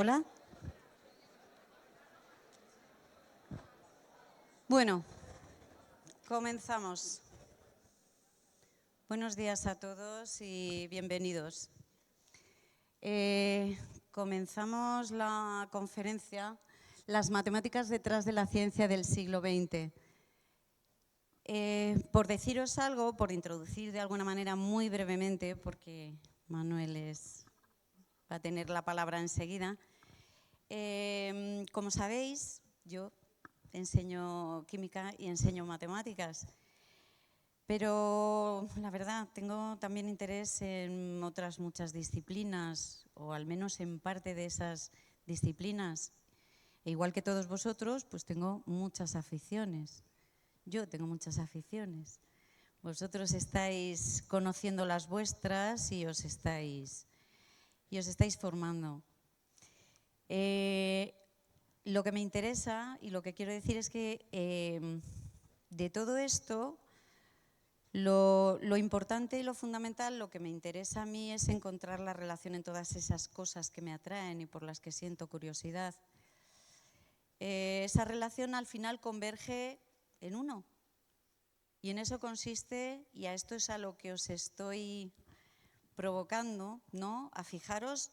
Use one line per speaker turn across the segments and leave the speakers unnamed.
Hola. Bueno, comenzamos. Buenos días a todos y bienvenidos. Comenzamos la conferencia Las matemáticas detrás de la ciencia del siglo XX. Por deciros algo, por introducir de alguna manera muy brevemente, porque Manuel va a tener la palabra enseguida. Como sabéis, yo enseño química y enseño matemáticas, pero la verdad tengo también interés en otras muchas disciplinas, o al menos en parte de esas disciplinas. E igual que todos vosotros, pues tengo muchas aficiones. Yo tengo muchas aficiones. Vosotros estáis conociendo las vuestras y os estáis formando. Lo que me interesa y lo que quiero decir es que de todo esto, lo importante y lo fundamental, lo que me interesa a mí es encontrar la relación en todas esas cosas que me atraen y por las que siento curiosidad. Esa relación al final converge en uno. Y en eso consiste, y a esto es a lo que os estoy provocando, ¿no? A fijaros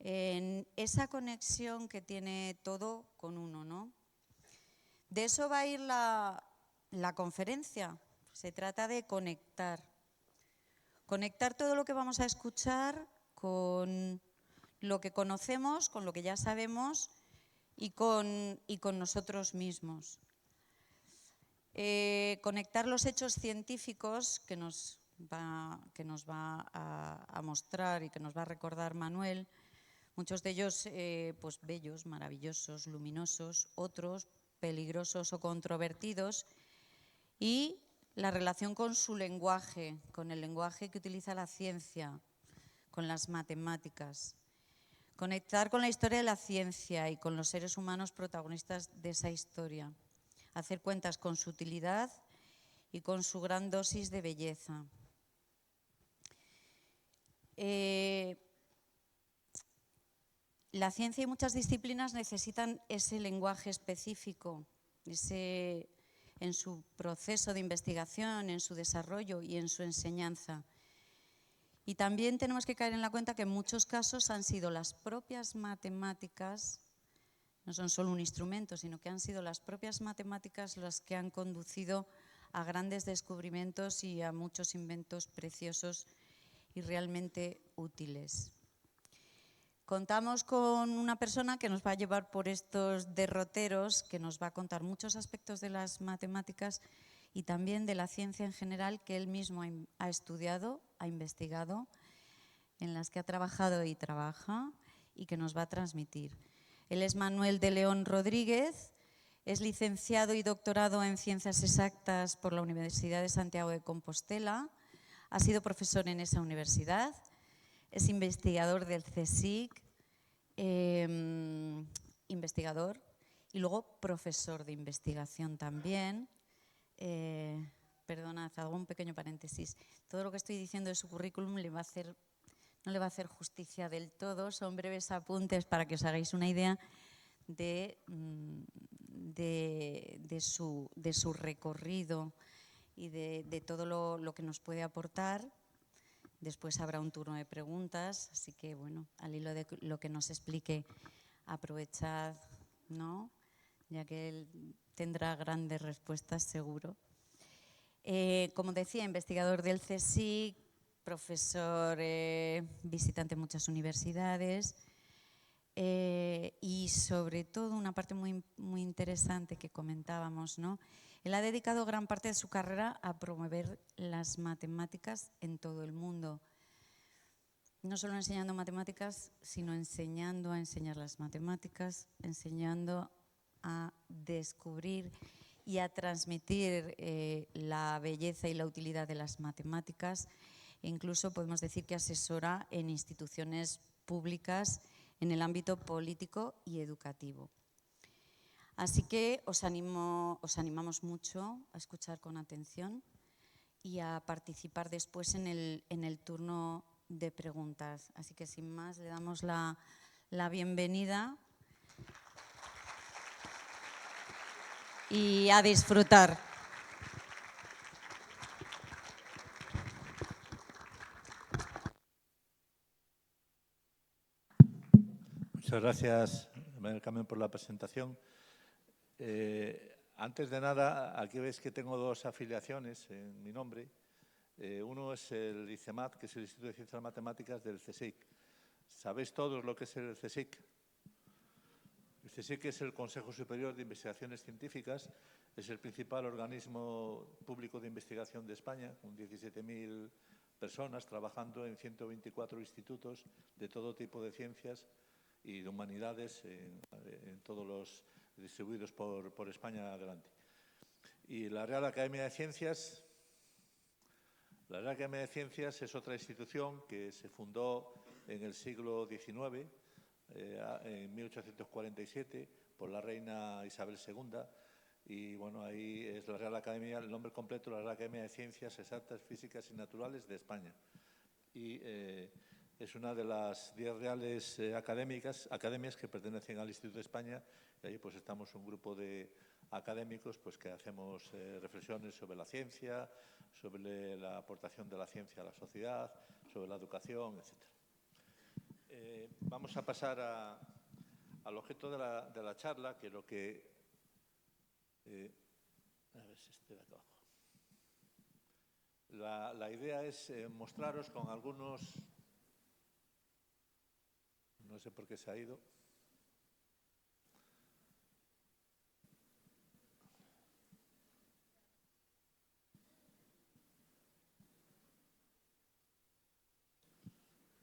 en esa conexión que tiene todo con uno, ¿no? De eso va a ir la conferencia. Se trata de conectar. Conectar todo lo que vamos a escuchar con lo que conocemos, con lo que ya sabemos y con nosotros mismos. Conectar los hechos científicos que nos va a mostrar y que nos va a recordar Manuel, muchos de ellos pues bellos, maravillosos, luminosos, otros peligrosos o controvertidos, y la relación con su lenguaje, con el lenguaje que utiliza la ciencia, con las matemáticas. Conectar con la historia de la ciencia y con los seres humanos protagonistas de esa historia. Hacer cuentas con su utilidad y con su gran dosis de belleza. La ciencia y muchas disciplinas necesitan ese lenguaje específico, en su proceso de investigación, en su desarrollo y en su enseñanza. Y también tenemos que caer en la cuenta que en muchos casos han sido las propias matemáticas, no son solo un instrumento, sino que han sido las propias matemáticas las que han conducido a grandes descubrimientos y a muchos inventos preciosos y realmente útiles. Contamos con una persona que nos va a llevar por estos derroteros, que nos va a contar muchos aspectos de las matemáticas y también de la ciencia en general que él mismo ha estudiado, ha investigado, en las que ha trabajado y trabaja y que nos va a transmitir. Él es Manuel de León Rodríguez, es licenciado y doctorado en Ciencias Exactas por la Universidad de Santiago de Compostela, ha sido profesor en esa universidad, es investigador del CSIC, investigador y luego profesor de investigación también. Perdonad, hago un pequeño paréntesis. Todo lo que estoy diciendo de su currículum no le va a hacer justicia del todo. Son breves apuntes para que os hagáis una idea de su recorrido y de todo lo que nos puede aportar. Después habrá un turno de preguntas, así que, bueno, al hilo de lo que nos explique, aprovechad, ¿no? Ya que él tendrá grandes respuestas, seguro. Como decía, investigador del CSIC, profesor visitante en muchas universidades y, sobre todo, una parte muy, muy interesante que comentábamos, ¿no? Él ha dedicado gran parte de su carrera a promover las matemáticas en todo el mundo. No solo enseñando matemáticas, sino enseñando a enseñar las matemáticas, enseñando a descubrir y a transmitir la belleza y la utilidad de las matemáticas. E incluso podemos decir que asesora en instituciones públicas en el ámbito político y educativo. Así que os animamos mucho a escuchar con atención y a participar después en el turno de preguntas. Así que, sin más, le damos la la bienvenida y a disfrutar.
Muchas gracias, María del Carmen, por la presentación. Antes de nada, aquí veis que tengo dos afiliaciones en mi nombre. Uno es el ICEMAT, que es el Instituto de Ciencias Matemáticas del CSIC. ¿Sabéis todos lo que es el CSIC? El CSIC es el Consejo Superior de Investigaciones Científicas, es el principal organismo público de investigación de España, con 17.000 personas trabajando en 124 institutos de todo tipo de ciencias y de humanidades, en todos los distribuidos por España adelante. Y la Real Academia de Ciencias, es otra institución que se fundó en el siglo XIX, en 1847, por la reina Isabel II. Y bueno, ahí es la Real Academia, el nombre completo, la Real Academia de Ciencias Exactas, Físicas y Naturales de España. Y es una de las 10 reales academias que pertenecen al Instituto de España. Y ahí pues estamos un grupo de académicos pues que hacemos reflexiones sobre la ciencia, sobre la aportación de la ciencia a la sociedad, sobre la educación, etc. Vamos a pasar al objeto de la charla, que lo que... a ver si este de acá abajo. La idea es mostraros con algunos... No sé por qué se ha ido.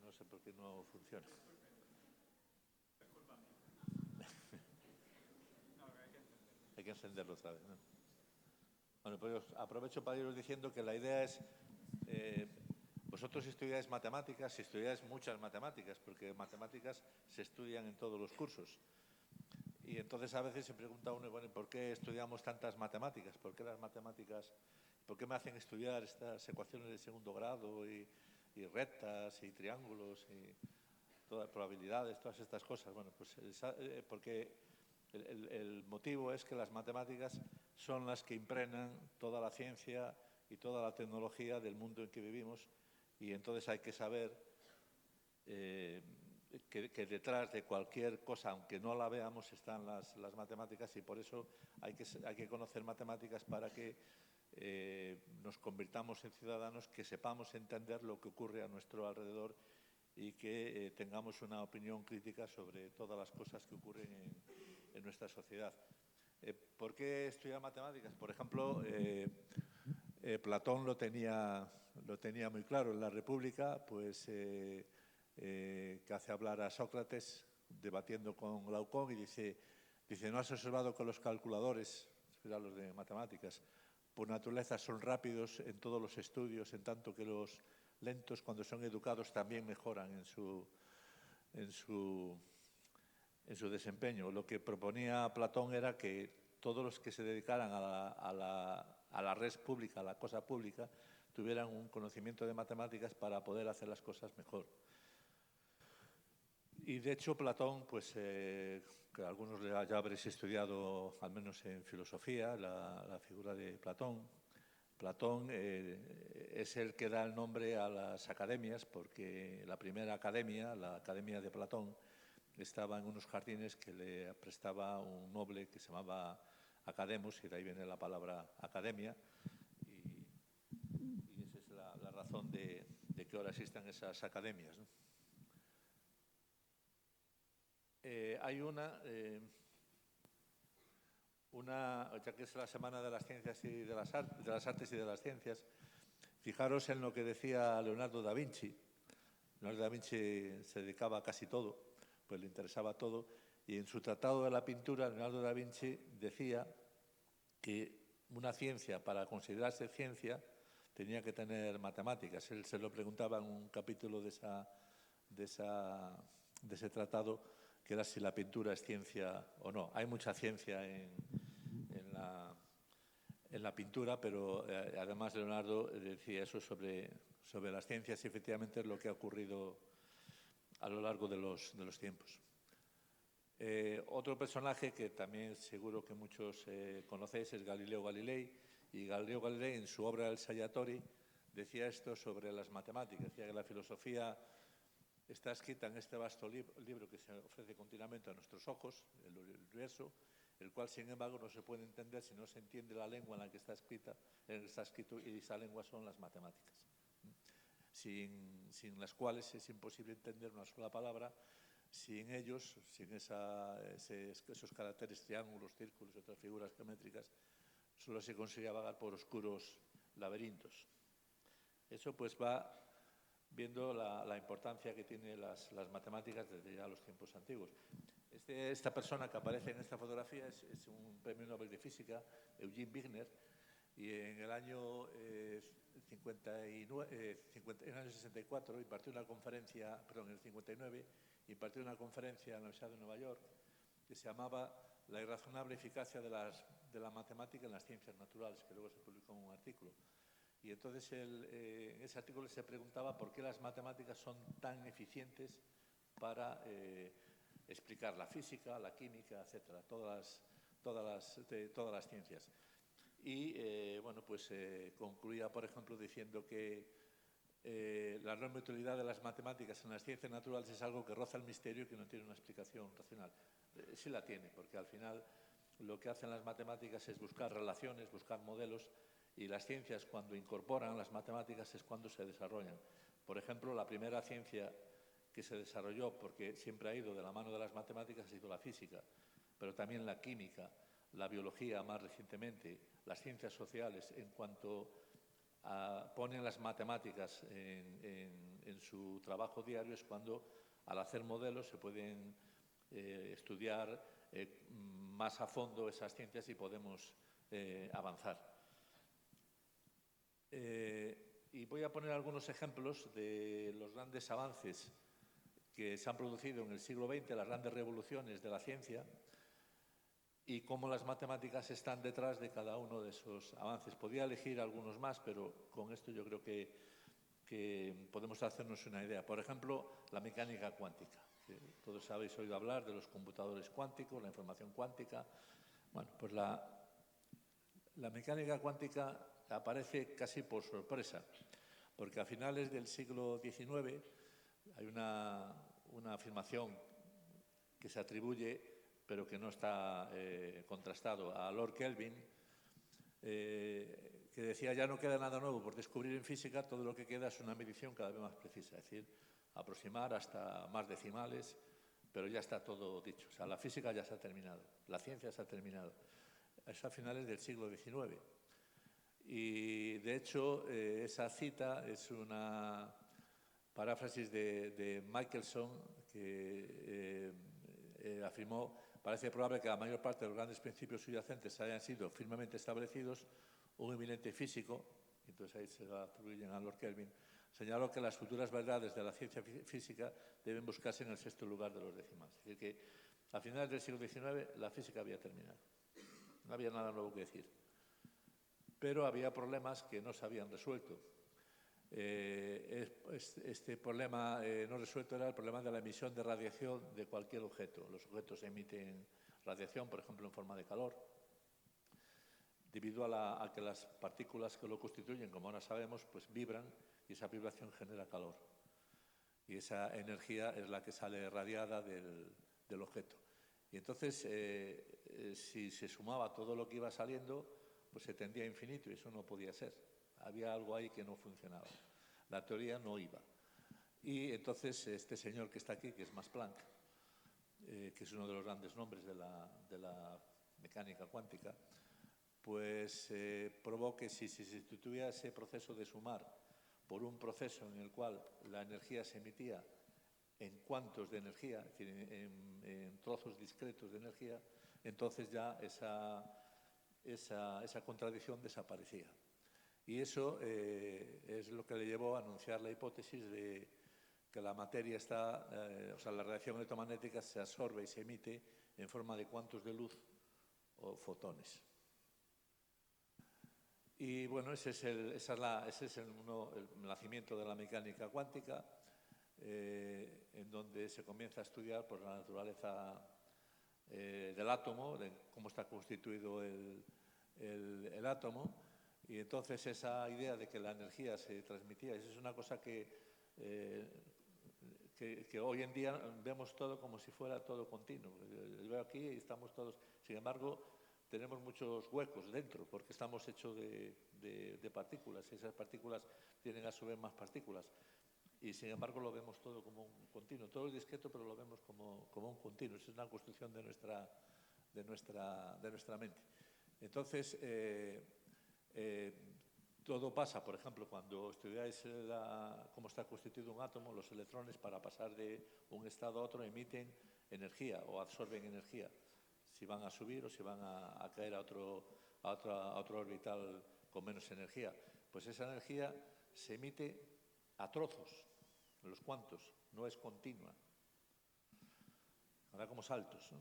No sé por qué no funciona. Hay que encenderlo otra vez, ¿no? Bueno, pues aprovecho para iros diciendo que la idea es... vosotros estudiáis matemáticas y estudiáis muchas matemáticas, porque matemáticas se estudian en todos los cursos. Y entonces a veces se pregunta uno, bueno, ¿por qué estudiamos tantas matemáticas? ¿Por qué las matemáticas? ¿Por qué me hacen estudiar estas ecuaciones de segundo grado y rectas y triángulos y todas probabilidades, todas estas cosas? Bueno, pues porque el motivo es que las matemáticas son las que impregnan toda la ciencia y toda la tecnología del mundo en que vivimos, y entonces hay que saber que detrás de cualquier cosa, aunque no la veamos, están las matemáticas, y por eso hay que conocer matemáticas para que nos convirtamos en ciudadanos, que sepamos entender lo que ocurre a nuestro alrededor y que tengamos una opinión crítica sobre todas las cosas que ocurren en nuestra sociedad. ¿Por qué estudiar matemáticas? Por ejemplo, Platón lo tenía muy claro en la República, pues que hace hablar a Sócrates debatiendo con Glaucón y dice, ¿no has observado que los calculadores, los de matemáticas, por naturaleza son rápidos en todos los estudios, en tanto que los lentos, cuando son educados, también mejoran en su desempeño? Lo que proponía Platón era que todos los que se dedicaran a la res pública, a la cosa pública, tuvieran un conocimiento de matemáticas para poder hacer las cosas mejor. Y de hecho Platón, pues que algunos ya habréis estudiado, al menos en filosofía, la figura de Platón. Platón es el que da el nombre a las academias, porque la primera academia, la Academia de Platón, estaba en unos jardines que le prestaba un noble que se llamaba Academus, y de ahí viene la palabra academia, y esa es la razón de que ahora existan esas academias, ¿no? Hay ya que es la Semana de las Ciencias y de las Artes y de las Ciencias, fijaros en lo que decía Leonardo da Vinci. Leonardo da Vinci se dedicaba a casi todo, pues le interesaba todo, y en su Tratado de la Pintura, Leonardo da Vinci decía que una ciencia, para considerarse ciencia, tenía que tener matemáticas. Él se lo preguntaba en un capítulo de ese tratado, que era si la pintura es ciencia o no. Hay mucha ciencia en la pintura, pero además Leonardo decía eso sobre las ciencias, y efectivamente es lo que ha ocurrido a lo largo de los tiempos. Otro personaje que también seguro que muchos conocéis es Galileo Galilei, y Galileo Galilei en su obra El Saggiatore decía esto sobre las matemáticas, decía que la filosofía está escrita en este vasto libro que se ofrece continuamente a nuestros ojos, el universo, el cual sin embargo no se puede entender si no se entiende la lengua en la que está escrito, y esa lengua son las matemáticas, sin las cuales es imposible entender una sola palabra. Sin ellos, sin esos caracteres, triángulos, círculos y otras figuras geométricas, solo se conseguía vagar por oscuros laberintos. Eso pues va viendo la importancia que tienen las matemáticas desde ya los tiempos antiguos. Esta persona que aparece en esta fotografía es un premio Nobel de Física, Eugene Wigner, y en el año 64 impartió una conferencia, perdón, en el 59, impartió una conferencia en la Universidad de Nueva York que se llamaba La irrazonable eficacia de la matemática en las ciencias naturales, que luego se publicó en un artículo. Y entonces en ese artículo se preguntaba por qué las matemáticas son tan eficientes para explicar la física, la química, etcétera, todas las ciencias. Y bueno, pues concluía, por ejemplo, diciendo que la enorme utilidad de las matemáticas en las ciencias naturales es algo que roza el misterio y que no tiene una explicación racional. Sí la tiene, porque al final lo que hacen las matemáticas es buscar relaciones, buscar modelos, y las ciencias, cuando incorporan las matemáticas, es cuando se desarrollan. Por ejemplo, la primera ciencia que se desarrolló, porque siempre ha ido de la mano de las matemáticas, ha sido la física, pero también la química, la biología más recientemente, las ciencias sociales, en cuanto ponen las matemáticas en su trabajo diario, es cuando al hacer modelos se pueden estudiar más a fondo esas ciencias y podemos avanzar. Y voy a poner algunos ejemplos de los grandes avances que se han producido en el siglo XX, las grandes revoluciones de la ciencia, y cómo las matemáticas están detrás de cada uno de esos avances. Podría elegir algunos más, pero con esto yo creo que podemos hacernos una idea. Por ejemplo, la mecánica cuántica. Todos habéis oído hablar de los computadores cuánticos, la información cuántica. Bueno, pues la mecánica cuántica aparece casi por sorpresa, porque a finales del siglo XIX hay una afirmación que se atribuye, pero que no está contrastado, a Lord Kelvin, que decía: ya no queda nada nuevo por descubrir en física, todo lo que queda es una medición cada vez más precisa, es decir, aproximar hasta más decimales, pero ya está todo dicho. O sea, la física ya se ha terminado, la ciencia se ha terminado. Es a finales del siglo XIX. Y, de hecho, esa cita es una paráfrasis de Michelson, que afirmó: parece probable que la mayor parte de los grandes principios subyacentes hayan sido firmemente establecidos. Un eminente físico, entonces ahí se lo atribuyen a Lord Kelvin, señaló que las futuras verdades de la ciencia física deben buscarse en el sexto lugar de los decimales. Es decir, que a finales del siglo XIX la física había terminado. No había nada nuevo que decir. Pero había problemas que no se habían resuelto. Este problema no resuelto era el problema de la emisión de radiación de cualquier objeto. Los objetos emiten radiación, por ejemplo, en forma de calor, debido a que las partículas que lo constituyen, como ahora sabemos, pues vibran, y esa vibración genera calor. Y esa energía es la que sale radiada del objeto. Y entonces, si se sumaba todo lo que iba saliendo, pues se tendía a infinito, y eso no podía ser. Había algo ahí que no funcionaba. La teoría no iba. Y entonces este señor que está aquí, que es Max Planck, que es uno de los grandes nombres de la mecánica cuántica, pues probó que si se sustituía ese proceso de sumar por un proceso en el cual la energía se emitía en cuantos de energía, es decir, en trozos discretos de energía, entonces ya esa contradicción desaparecía. Y eso es lo que le llevó a anunciar la hipótesis de que la materia está, o sea, la radiación electromagnética se absorbe y se emite en forma de cuantos de luz o fotones. Y bueno, ese es el nacimiento de la mecánica cuántica, en donde se comienza a estudiar por la naturaleza del átomo, de cómo está constituido el átomo, y entonces esa idea de que la energía se transmitía, eso es una cosa que hoy en día vemos todo como si fuera todo continuo. Yo veo aquí y estamos todos, sin embargo, tenemos muchos huecos dentro, porque estamos hechos de partículas, y esas partículas tienen a su vez más partículas. Y sin embargo lo vemos todo como un continuo. Todo es discreto, pero lo vemos como un continuo. Es una construcción de nuestra mente. Entonces, todo pasa, por ejemplo, cuando estudiáis cómo está constituido un átomo, los electrones para pasar de un estado a otro emiten energía o absorben energía. Si van a subir o si van a caer a otro orbital con menos energía. Pues esa energía se emite a trozos, los cuantos, no es continua. Habrá como saltos, ¿no?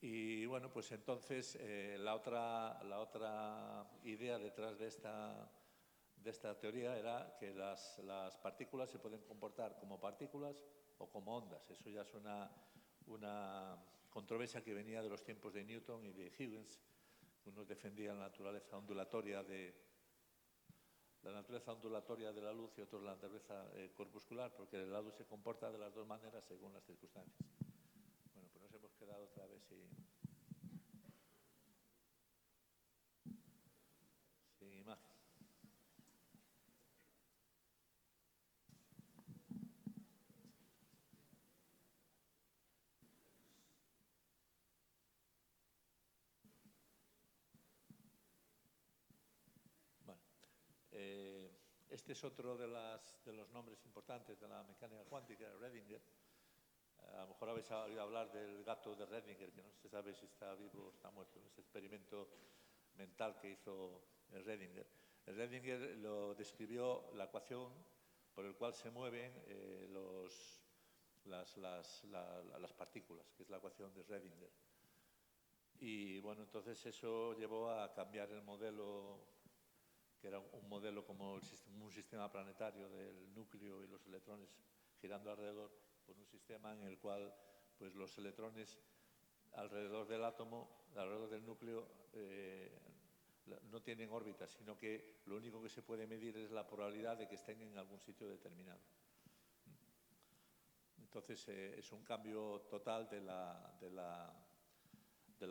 Y bueno, pues entonces la otra idea detrás de esta teoría era que las partículas se pueden comportar como partículas o como ondas. Eso ya es una controversia que venía de los tiempos de Newton y de Huygens. Unos defendían la naturaleza ondulatoria de la luz y otros la naturaleza corpuscular, porque la luz se comporta de las dos maneras según las circunstancias. Bueno, pues nos hemos quedado otra vez sin imagen. Bueno, este es otro de los nombres importantes de la mecánica cuántica, Redinger. A lo mejor habéis oído hablar del gato de Redinger, que no se sabe si está vivo o está muerto. Ese experimento mental que hizo Redinger. Redinger lo describió la ecuación por la cual se mueven las partículas, que es la ecuación de Redinger. Y bueno, entonces eso llevó a cambiar el modelo, que era un modelo como un sistema planetario del núcleo y los electrones girando alrededor, por un sistema en el cual pues, los electrones alrededor del átomo, alrededor del núcleo, no tienen órbita, sino que lo único que se puede medir es la probabilidad de que estén en algún sitio determinado. Entonces es un cambio total de la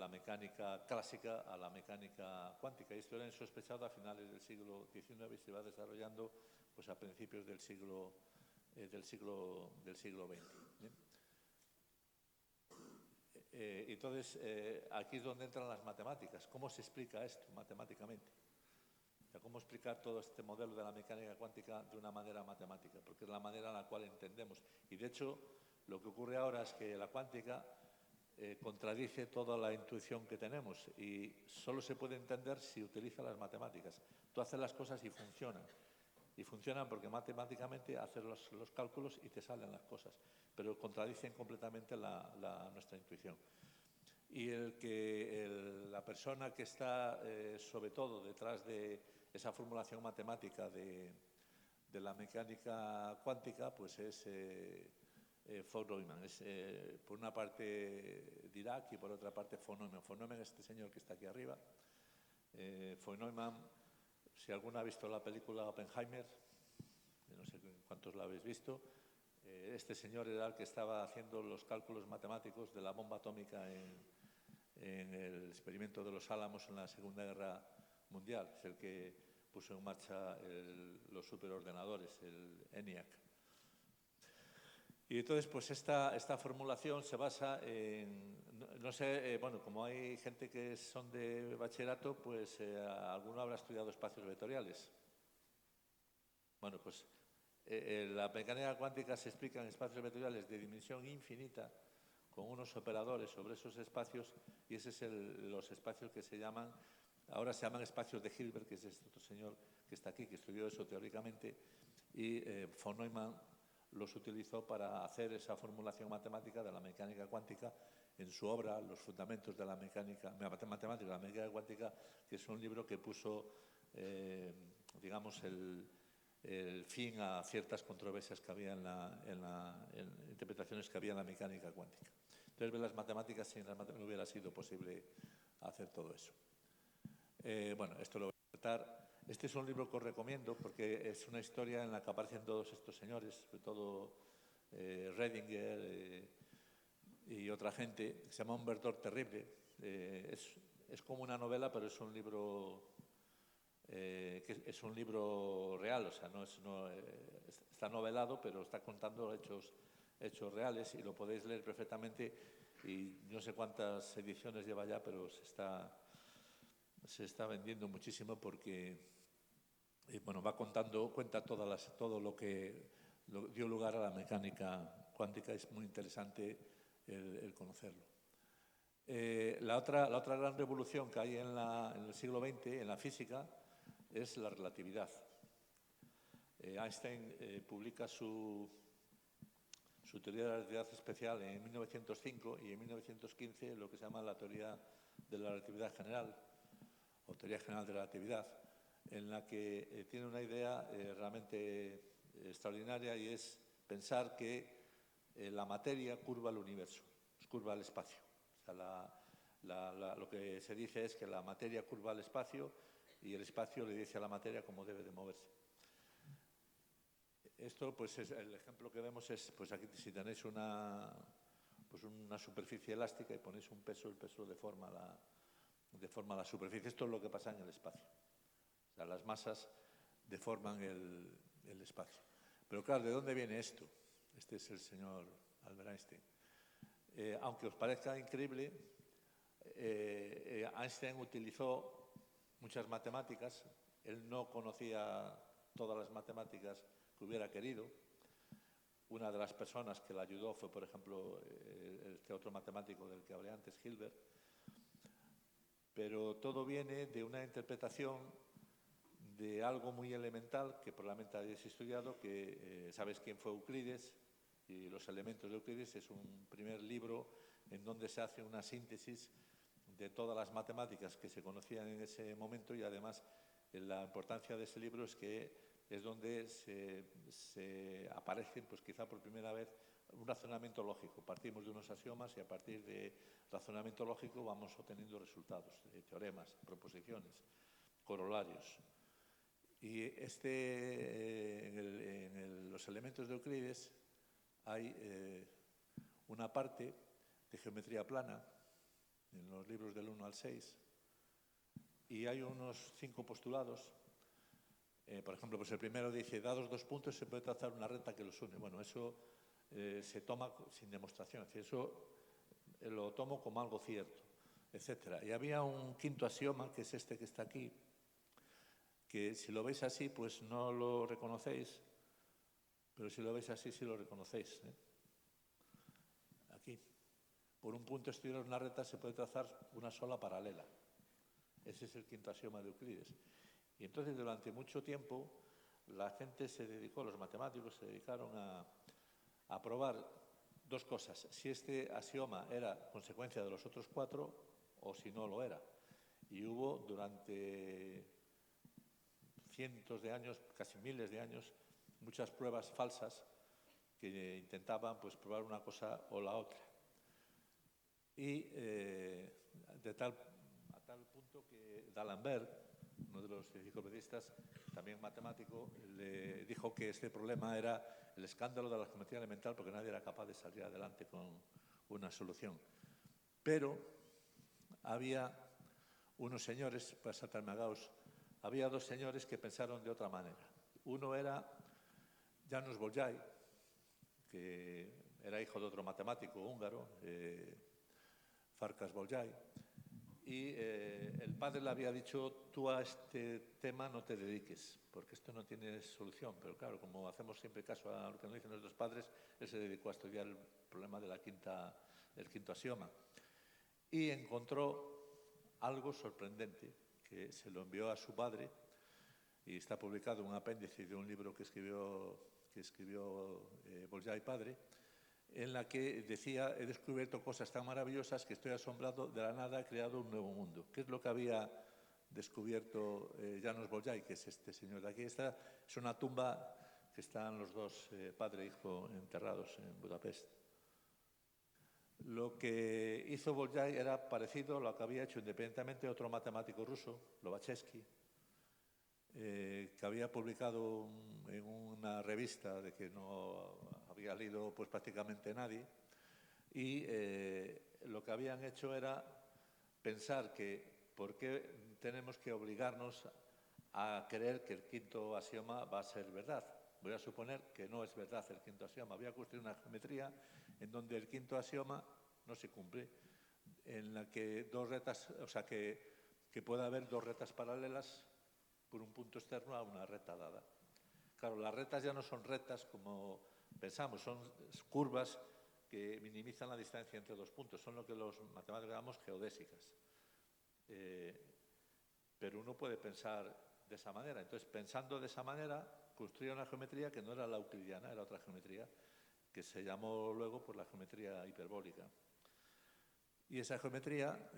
mecánica clásica a la mecánica cuántica. Y esto era insospechado a finales del siglo XIX y se va desarrollando pues, a principios del siglo XX. Entonces, aquí es donde entran las matemáticas. ¿Cómo se explica esto matemáticamente? O sea, ¿cómo explicar todo este modelo de la mecánica cuántica de una manera matemática? Porque es la manera en la cual entendemos. Y de hecho, lo que ocurre ahora es que la cuántica contradice toda la intuición que tenemos y solo se puede entender si utiliza las matemáticas. Tú haces las cosas y funcionan. Y funcionan porque matemáticamente haces los cálculos y te salen las cosas, pero contradicen completamente nuestra intuición. Y la persona que está sobre todo detrás de esa formulación matemática de la mecánica cuántica, pues es von Neumann. Es, por una parte Dirac y por otra parte von Neumann. Von Neumann es este señor que está aquí arriba. Von Neumann, si alguno ha visto la película Oppenheimer, no sé cuántos la habéis visto, este señor era el que estaba haciendo los cálculos matemáticos de la bomba atómica en el experimento de los Álamos en la Segunda Guerra Mundial. Es el que puso en marcha los superordenadores, el ENIAC. Y entonces, pues esta formulación se basa en, no sé, bueno, como hay gente que son de bachillerato, pues alguno habrá estudiado espacios vectoriales. Bueno, pues la mecánica cuántica se explica en espacios vectoriales de dimensión infinita, con unos operadores sobre esos espacios, y esos son los espacios que ahora se llaman espacios de Hilbert, que es este otro señor que está aquí, que estudió eso teóricamente, y von Neumann los utilizó para hacer esa formulación matemática de la mecánica cuántica en su obra Los fundamentos de la mecánica matemática de la mecánica cuántica, que es un libro que puso, digamos, el fin a ciertas controversias que había en interpretaciones que había en la mecánica cuántica. Entonces, las matemáticas, sin las matemáticas no hubiera sido posible hacer todo eso. Bueno, esto lo voy a tratar. Este es un libro que os recomiendo porque es una historia en la que aparecen todos estos señores, sobre todo Redinger y otra gente, que se llama Un verdor terrible. Es como una novela, pero es un libro que es un libro real, o sea, está novelado, pero está contando hechos reales y lo podéis leer perfectamente. Y no sé cuántas ediciones lleva ya, pero se está vendiendo muchísimo porque bueno, cuenta todo lo que dio lugar a la mecánica cuántica. Es muy interesante el conocerlo. La otra gran revolución que hay en el siglo XX en la física es la relatividad. Einstein publica su teoría de la relatividad especial en 1905 y en 1915 lo que se llama la teoría de la relatividad general o teoría general de la relatividad, en la que tiene una idea realmente extraordinaria, y es pensar que la materia curva el universo, curva el espacio. O sea, lo que se dice es que la materia curva el espacio y el espacio le dice a la materia cómo debe de moverse. Esto, pues, el ejemplo que vemos es, pues aquí si tenéis una superficie elástica y ponéis un peso, el peso deforma la superficie. Esto es lo que pasa en el espacio. O sea, las masas deforman el espacio. Pero claro, ¿de dónde viene esto? Este es el señor Albert Einstein. Aunque os parezca increíble, Einstein utilizó muchas matemáticas. Él no conocía todas las matemáticas que hubiera querido. Una de las personas que le ayudó fue, por ejemplo, este otro matemático del que hablé antes, Hilbert. Pero todo viene de una interpretación de algo muy elemental que probablemente habéis estudiado, que sabéis quién fue Euclides, y Los elementos de Euclides es un primer libro en donde se hace una síntesis de todas las matemáticas que se conocían en ese momento, y además la importancia de ese libro es que es donde se aparece, pues quizá por primera vez, un razonamiento lógico. Partimos de unos axiomas y a partir de razonamiento lógico vamos obteniendo resultados, teoremas, proposiciones, corolarios. Y en los elementos de Euclides hay una parte de geometría plana en los libros del 1 al 6, y hay unos 5 postulados. Por ejemplo, pues el primero dice, dados 2 puntos se puede trazar una recta que los une. Bueno, eso se toma sin demostración, es decir, eso lo tomo como algo cierto, etc. Y había un quinto axioma, que es este que está aquí, que si lo veis así, pues no lo reconocéis, pero si lo veis así, sí lo reconocéis. Aquí. Por un punto exterior de una recta se puede trazar una sola paralela. Ese es el quinto axioma de Euclides. Y entonces, durante mucho tiempo, la gente los matemáticos se dedicaron a probar dos cosas: si este axioma era consecuencia de los otros 4 o si no lo era. Y hubo durante cientos de años, casi miles de años, muchas pruebas falsas que intentaban, pues, probar una cosa o la otra. Y a tal punto que D'Alembert, uno de los enciclopedistas, también matemático, le dijo que este problema era el escándalo de la geometría elemental, porque nadie era capaz de salir adelante con una solución. Pero había unos señores, para saltarme a Gauss, había 2 señores que pensaron de otra manera. Uno era János Bolyai, que era hijo de otro matemático húngaro, Farkas Bolyai, y el padre le había dicho, tú a este tema no te dediques, porque esto no tiene solución. Pero claro, como hacemos siempre caso a lo que nos dicen nuestros padres, él se dedicó a estudiar el problema del quinto axioma. Y encontró algo sorprendente, que se lo envió a su padre, y está publicado en un apéndice de un libro que escribió Bolyai padre, en la que decía, he descubierto cosas tan maravillosas que estoy asombrado, de la nada he creado un nuevo mundo. ¿Qué es lo que había descubierto János Bolyai, que es este señor de aquí? Esta es una tumba que están los 2, padre e hijo, enterrados en Budapest. Lo que hizo Bolyai era parecido a lo que había hecho independientemente otro matemático ruso, Lobachevsky, que había publicado en una revista de que no había leído pues, prácticamente nadie, y lo que habían hecho era pensar que por qué tenemos que obligarnos a creer que el quinto axioma va a ser verdad. Voy a suponer que no es verdad el quinto axioma. Voy a construir una geometría en donde el quinto axioma no se cumple, en la que dos rectas, o sea, que pueda haber dos rectas paralelas por un punto externo a una recta dada. Claro, las rectas ya no son rectas como pensamos, son curvas que minimizan la distancia entre dos puntos, son lo que los matemáticos llamamos geodésicas. Pero uno puede pensar de esa manera. Entonces, pensando de esa manera, construía una geometría que no era la euclidiana, era otra geometría, que se llamó luego por la geometría hiperbólica. Y esa geometría,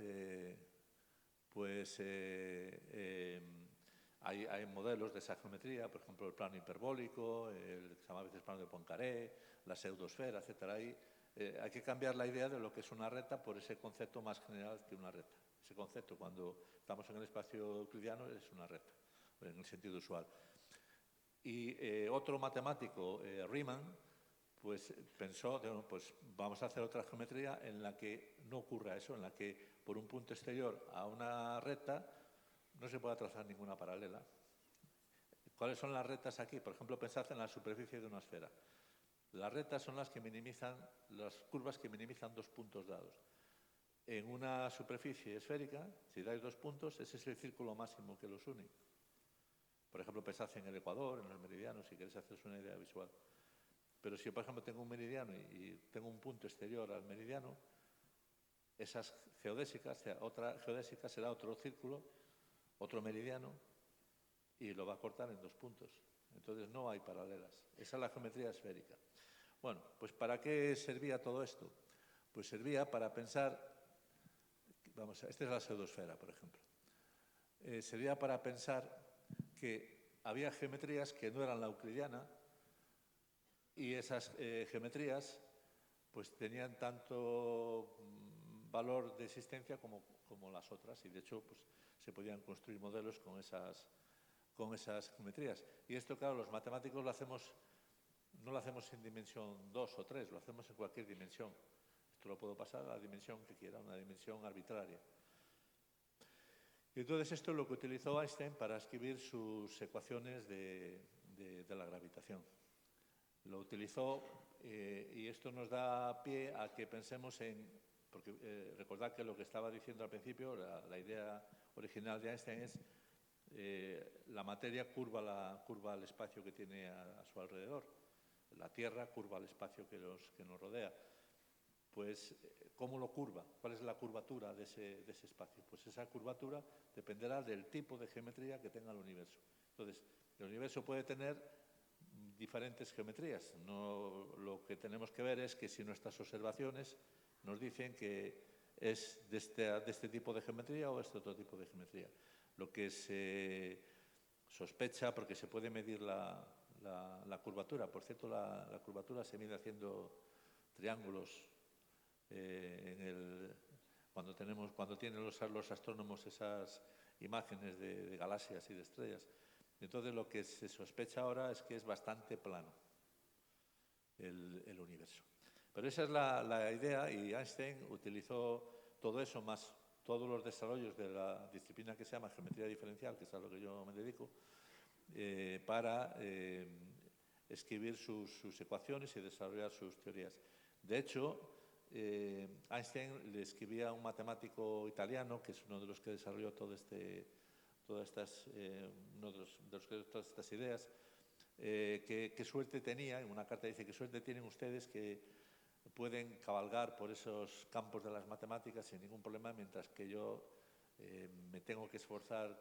hay modelos de esa geometría, por ejemplo, el plano hiperbólico, el que se llama a veces plano de Poincaré, la pseudosfera, etcétera. Hay que cambiar la idea de lo que es una recta por ese concepto más general que una recta. Ese concepto, cuando estamos en el espacio euclidiano, es una recta, en el sentido usual. Y otro matemático, Riemann, pues pensó, bueno, pues vamos a hacer otra geometría en la que no ocurra eso, en la que por un punto exterior a una recta no se pueda trazar ninguna paralela. ¿Cuáles son las rectas aquí? Por ejemplo, pensad en la superficie de una esfera. Las rectas son las que minimizan, las curvas que minimizan dos puntos dados. En una superficie esférica, si dais dos puntos, ese es el círculo máximo que los une. Por ejemplo, pensad en el ecuador, en los meridianos, si queréis haceros una idea visual. Pero si, por ejemplo, tengo un meridiano y tengo un punto exterior al meridiano, esas geodésicas, otra geodésica será otro círculo, otro meridiano, y lo va a cortar en dos puntos. Entonces no hay paralelas. Esa es la geometría esférica. Bueno, pues ¿para qué servía todo esto? Pues servía para pensar, vamos, esta es la pseudosfera, por ejemplo. Servía para pensar que había geometrías que no eran la euclidiana y esas geometrías pues tenían tanto valor de existencia como las otras, y de hecho pues, se podían construir modelos con esas geometrías. Y esto, claro, los matemáticos no lo hacemos en dimensión 2 o 3, lo hacemos en cualquier dimensión. Esto lo puedo pasar a la dimensión que quiera, una dimensión arbitraria. Y entonces esto es lo que utilizó Einstein para escribir sus ecuaciones de la gravitación. Lo utilizó y esto nos da pie a que pensemos en, porque recordad que lo que estaba diciendo al principio, la idea original de Einstein es la materia curva al espacio que tiene a su alrededor. La Tierra curva al espacio que nos rodea. Pues, ¿cómo lo curva? ¿Cuál es la curvatura de ese espacio? Pues esa curvatura dependerá del tipo de geometría que tenga el universo. Entonces, el universo puede tener diferentes geometrías. Lo que tenemos que ver es que si nuestras observaciones nos dicen que es de este tipo de geometría o este otro tipo de geometría. Lo que se sospecha, porque se puede medir la curvatura. Por cierto, la curvatura se mide haciendo triángulos cuando tienen los astrónomos esas imágenes de galaxias y de estrellas. Entonces, lo que se sospecha ahora es que es bastante plano el universo. Pero esa es la idea, y Einstein utilizó todo eso más todos los desarrollos de la disciplina que se llama geometría diferencial, que es a lo que yo me dedico, para escribir sus ecuaciones y desarrollar sus teorías. De hecho, Einstein le escribía a un matemático italiano, que es uno de los que desarrolló todas estas ideas, qué suerte tenía, en una carta dice, qué suerte tienen ustedes que pueden cabalgar por esos campos de las matemáticas sin ningún problema, mientras que yo me tengo que esforzar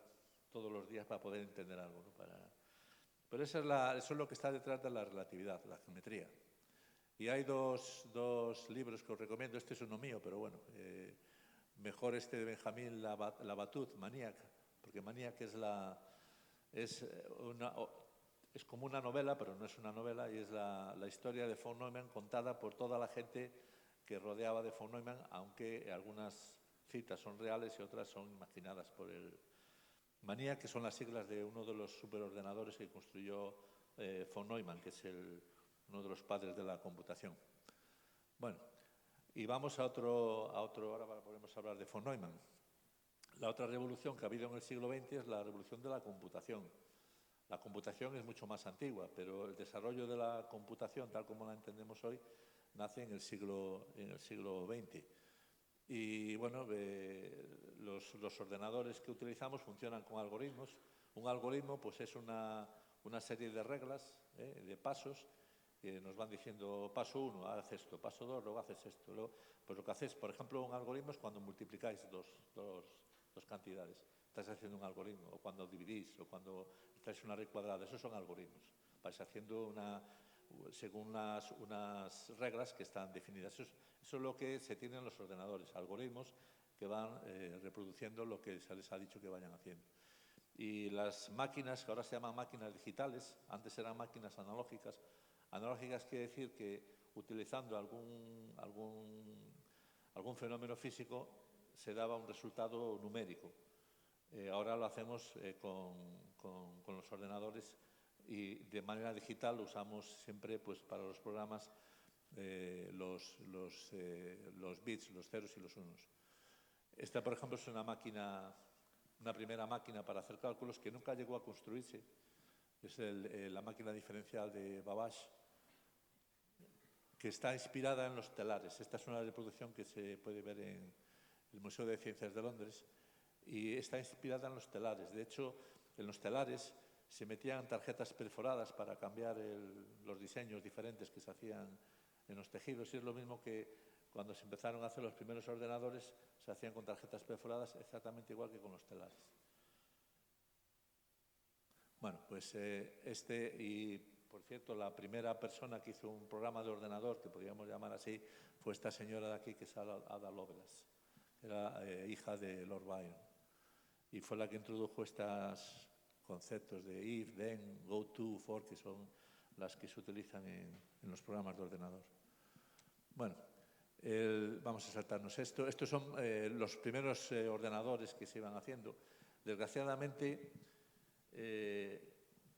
todos los días para poder entender algo, ¿no? Pero eso es lo que está detrás de la relatividad, la geometría. Y hay dos libros que os recomiendo. Este es uno mío, pero bueno, mejor este de Benjamin Labatut, Maniac, porque Maniac es como una novela, pero no es una novela, y es la historia de von Neumann contada por toda la gente que rodeaba de von Neumann, aunque algunas citas son reales y otras son imaginadas por el MANIAC, que son las siglas de uno de los superordenadores que construyó von Neumann, que es uno de los padres de la computación. Bueno, y vamos a otro, ahora podemos hablar de von Neumann. La otra revolución que ha habido en el siglo XX es la revolución de la computación. La computación es mucho más antigua, pero el desarrollo de la computación, tal como la entendemos hoy, nace en el siglo XX. Y bueno, los ordenadores que utilizamos funcionan con algoritmos. Un algoritmo pues es una serie de reglas, de pasos, que nos van diciendo paso 1, haz esto, paso 2, luego haces esto. Luego, pues lo que haces, por ejemplo, un algoritmo es cuando multiplicáis dos cantidades. Estáis haciendo un algoritmo, o cuando dividís, o cuando estáis una raíz cuadrada. Esos son algoritmos. Vais haciendo según unas reglas que están definidas. Eso es lo que se tiene en los ordenadores, algoritmos que van reproduciendo lo que se les ha dicho que vayan haciendo. Y las máquinas, que ahora se llaman máquinas digitales, antes eran máquinas analógicas. Analógicas quiere decir que utilizando algún fenómeno físico se daba un resultado numérico. Ahora lo hacemos con los ordenadores y de manera digital usamos siempre pues, para los programas los bits, los ceros y los unos. Esta, por ejemplo, es una primera máquina para hacer cálculos que nunca llegó a construirse. Es la máquina diferencial de Babbage, que está inspirada en los telares. Esta es una reproducción que se puede ver en el Museo de Ciencias de Londres y está inspirada en los telares. De hecho, en los telares se metían tarjetas perforadas para cambiar los diseños diferentes que se hacían en los tejidos y es lo mismo que cuando se empezaron a hacer los primeros ordenadores se hacían con tarjetas perforadas exactamente igual que con los telares. Bueno, pues y por cierto, la primera persona que hizo un programa de ordenador, que podríamos llamar así, fue esta señora de aquí, que es Ada Lovelace. Era hija de Lord Byron. Y fue la que introdujo estos conceptos de if, then, go to, for, que son las que se utilizan en los programas de ordenador. Bueno, vamos a saltarnos esto. Estos son los primeros ordenadores que se iban haciendo. Desgraciadamente,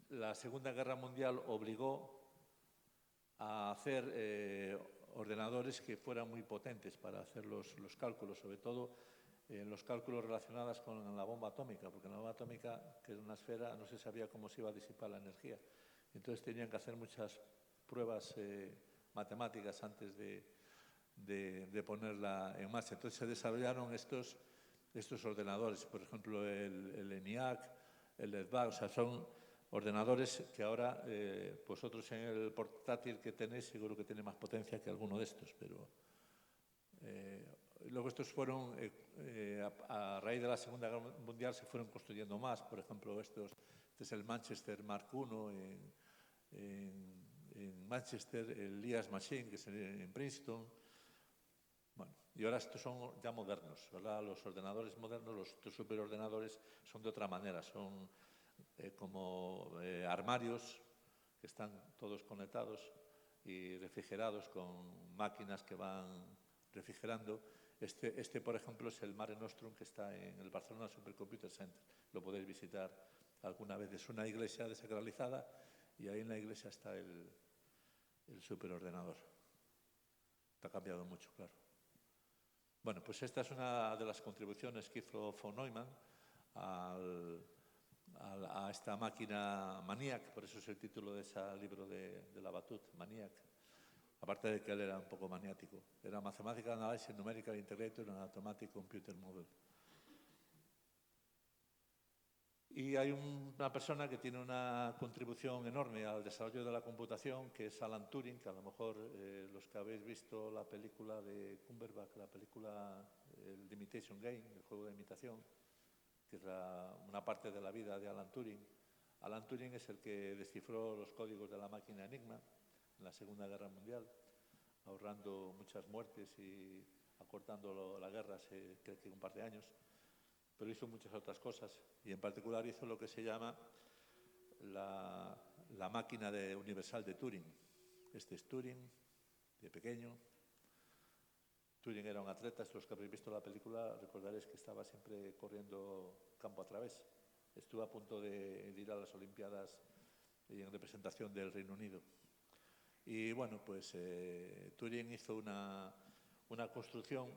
la Segunda Guerra Mundial obligó a hacer ordenadores que fueran muy potentes para hacer los cálculos, sobre todo los cálculos relacionados con la bomba atómica, porque la bomba atómica, que es una esfera, no se sabía cómo se iba a disipar la energía. Entonces tenían que hacer muchas pruebas matemáticas antes de ponerla en marcha. Entonces se desarrollaron estos ordenadores, por ejemplo el ENIAC, el EDVAC, o sea, son ordenadores que ahora vosotros en el portátil que tenéis seguro que tiene más potencia que alguno de estos, pero luego estos fueron, a raíz de la Segunda Guerra Mundial se fueron construyendo más, por ejemplo este es el Manchester Mark I en Manchester, el Lias Machine, que es en Princeton. Bueno, y ahora estos son ya modernos, ¿verdad? Los ordenadores modernos, los superordenadores son de otra manera, son como armarios que están todos conectados y refrigerados con máquinas que van refrigerando. Este, por ejemplo, es el Mare Nostrum que está en el Barcelona Supercomputer Center. Lo podéis visitar alguna vez. Es una iglesia desacralizada y ahí en la iglesia está el superordenador. Ha cambiado mucho, claro. Bueno, pues esta es una de las contribuciones que hizo von Neumann a esta máquina MANIAC, por eso es el título de ese libro de la Batut, MANIAC. Aparte de que él era un poco maniático. Era Mathematical Analysis Numerical Integrated and Automatic Computer Model. Y hay una persona que tiene una contribución enorme al desarrollo de la computación, que es Alan Turing, que a lo mejor los que habéis visto la película de Cumberbatch, la película el Imitation Game, el juego de imitación, que es una parte de la vida de Alan Turing. Alan Turing es el que descifró los códigos de la máquina Enigma en la Segunda Guerra Mundial, ahorrando muchas muertes y acortando la guerra, creo que un par de años, pero hizo muchas otras cosas y en particular hizo lo que se llama la máquina universal de Turing. Este es Turing, de pequeño, Turing era un atleta, los que habéis visto la película recordaréis que estaba siempre corriendo campo a través. Estuvo a punto de ir a las Olimpiadas en representación del Reino Unido. Y bueno, pues Turing hizo una construcción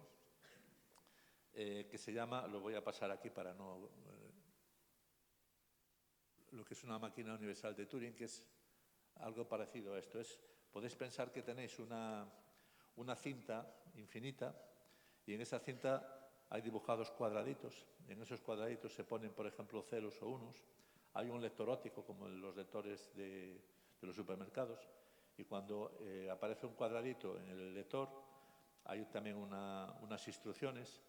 que se llama, lo voy a pasar aquí para no... lo que es una máquina universal de Turing, que es algo parecido a esto. Podéis pensar que tenéis una cinta infinita y en esa cinta hay dibujados cuadraditos. En esos cuadraditos se ponen, por ejemplo, ceros o unos. Hay un lector óptico, como en los lectores de los supermercados, y cuando aparece un cuadradito en el lector, hay también unas instrucciones,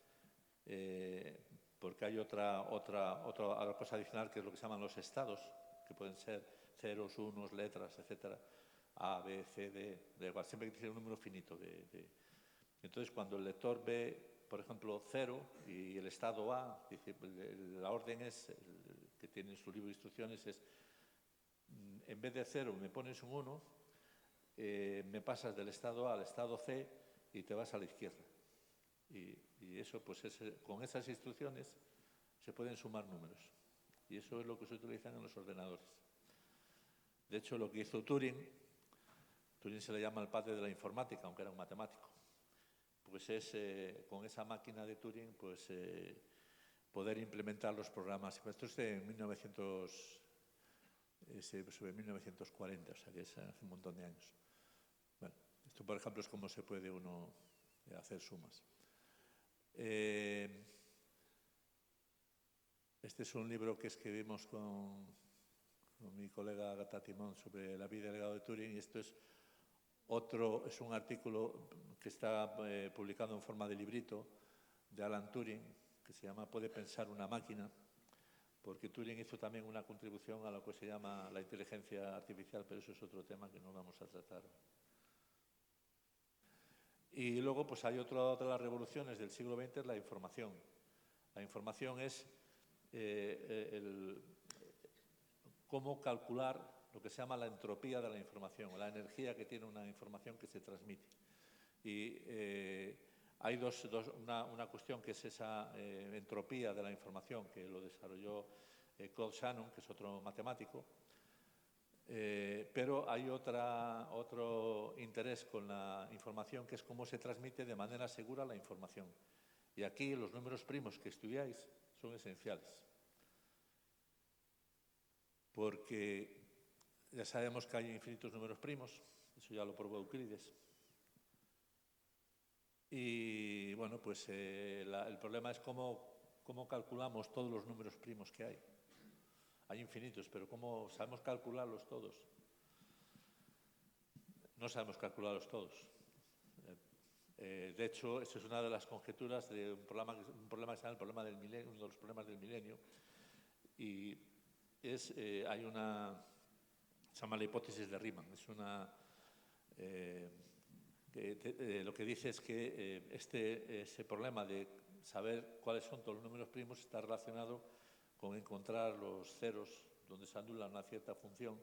porque hay otra cosa adicional, que es lo que se llaman los estados, que pueden ser ceros, unos, letras, etcétera, A, B, C, D, da igual, siempre que tiene un número finito. Entonces, cuando el lector ve, por ejemplo, 0 y el estado A, dice, la orden es, que tiene en su libro de instrucciones, es, en vez de 0 me pones un 1, me pasas del estado A al estado C y te vas a la izquierda. Y eso, pues con esas instrucciones se pueden sumar números. Y eso es lo que se utiliza en los ordenadores. De hecho, lo que hizo Turing se le llama el padre de la informática, aunque era un matemático. Pues es, con esa máquina de Turing, pues poder implementar los programas. Esto es de 1940, o sea que es hace un montón de años. Bueno, esto, por ejemplo, es cómo se puede uno hacer sumas. Este es un libro que escribimos con mi colega Agata Timón sobre la vida y el legado de Turing, y esto es un artículo que está publicado en forma de librito de Alan Turing, que se llama ¿Puede pensar una máquina? Porque Turing hizo también una contribución a lo que se llama la inteligencia artificial, pero eso es otro tema que no vamos a tratar. Y luego, pues hay otra de las revoluciones del siglo XX, es la información. La información es cómo calcular lo que se llama la entropía de la información, la energía que tiene una información que se transmite. Y hay una cuestión que es esa entropía de la información, que lo desarrolló Claude Shannon, que es otro matemático. Pero hay otro interés con la información, que es cómo se transmite de manera segura la información. Y aquí los números primos que estudiáis son esenciales. Porque ya sabemos que hay infinitos números primos, eso ya lo probó Euclides. Y bueno, pues el problema es cómo calculamos todos los números primos que hay. Hay infinitos, pero ¿cómo sabemos calcularlos todos? No sabemos calcularlos todos. De hecho, esa es una de las conjeturas de un problema que se llama el problema del milenio, uno de los problemas del milenio. Y hay se llama la hipótesis de Riemann. Es lo que dice es que ese problema de saber cuáles son todos los números primos está relacionado con encontrar los ceros donde se anula una cierta función,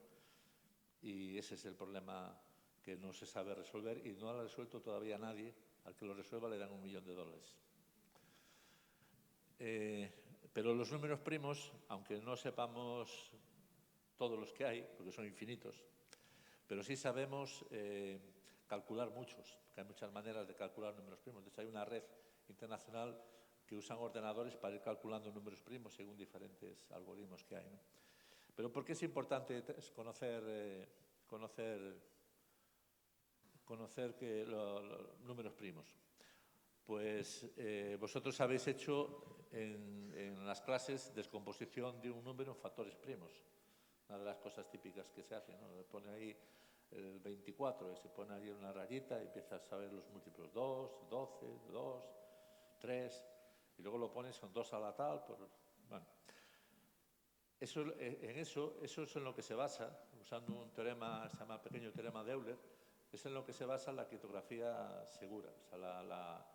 y ese es el problema que no se sabe resolver y no lo ha resuelto todavía nadie. Al que lo resuelva le dan $1 millón. Pero los números primos, aunque no sepamos todos los que hay, porque son infinitos, pero sí sabemos calcular muchos, porque hay muchas maneras de calcular números primos. De hecho, hay una red internacional que usan ordenadores para ir calculando números primos según diferentes algoritmos que hay, ¿no? Pero ¿por qué es importante conocer que los números primos? Pues vosotros habéis hecho en las clases descomposición de un número en factores primos. Una de las cosas típicas que se hacen, ¿no? Pone ahí el 24 y se pone ahí una rayita y empiezas a ver los múltiplos 2, 12, 2, 3, y luego lo pones con 2 a la tal. Bueno, eso es en lo que se basa, usando un teorema, se llama el pequeño teorema de Euler, es en lo que se basa la criptografía segura. O sea,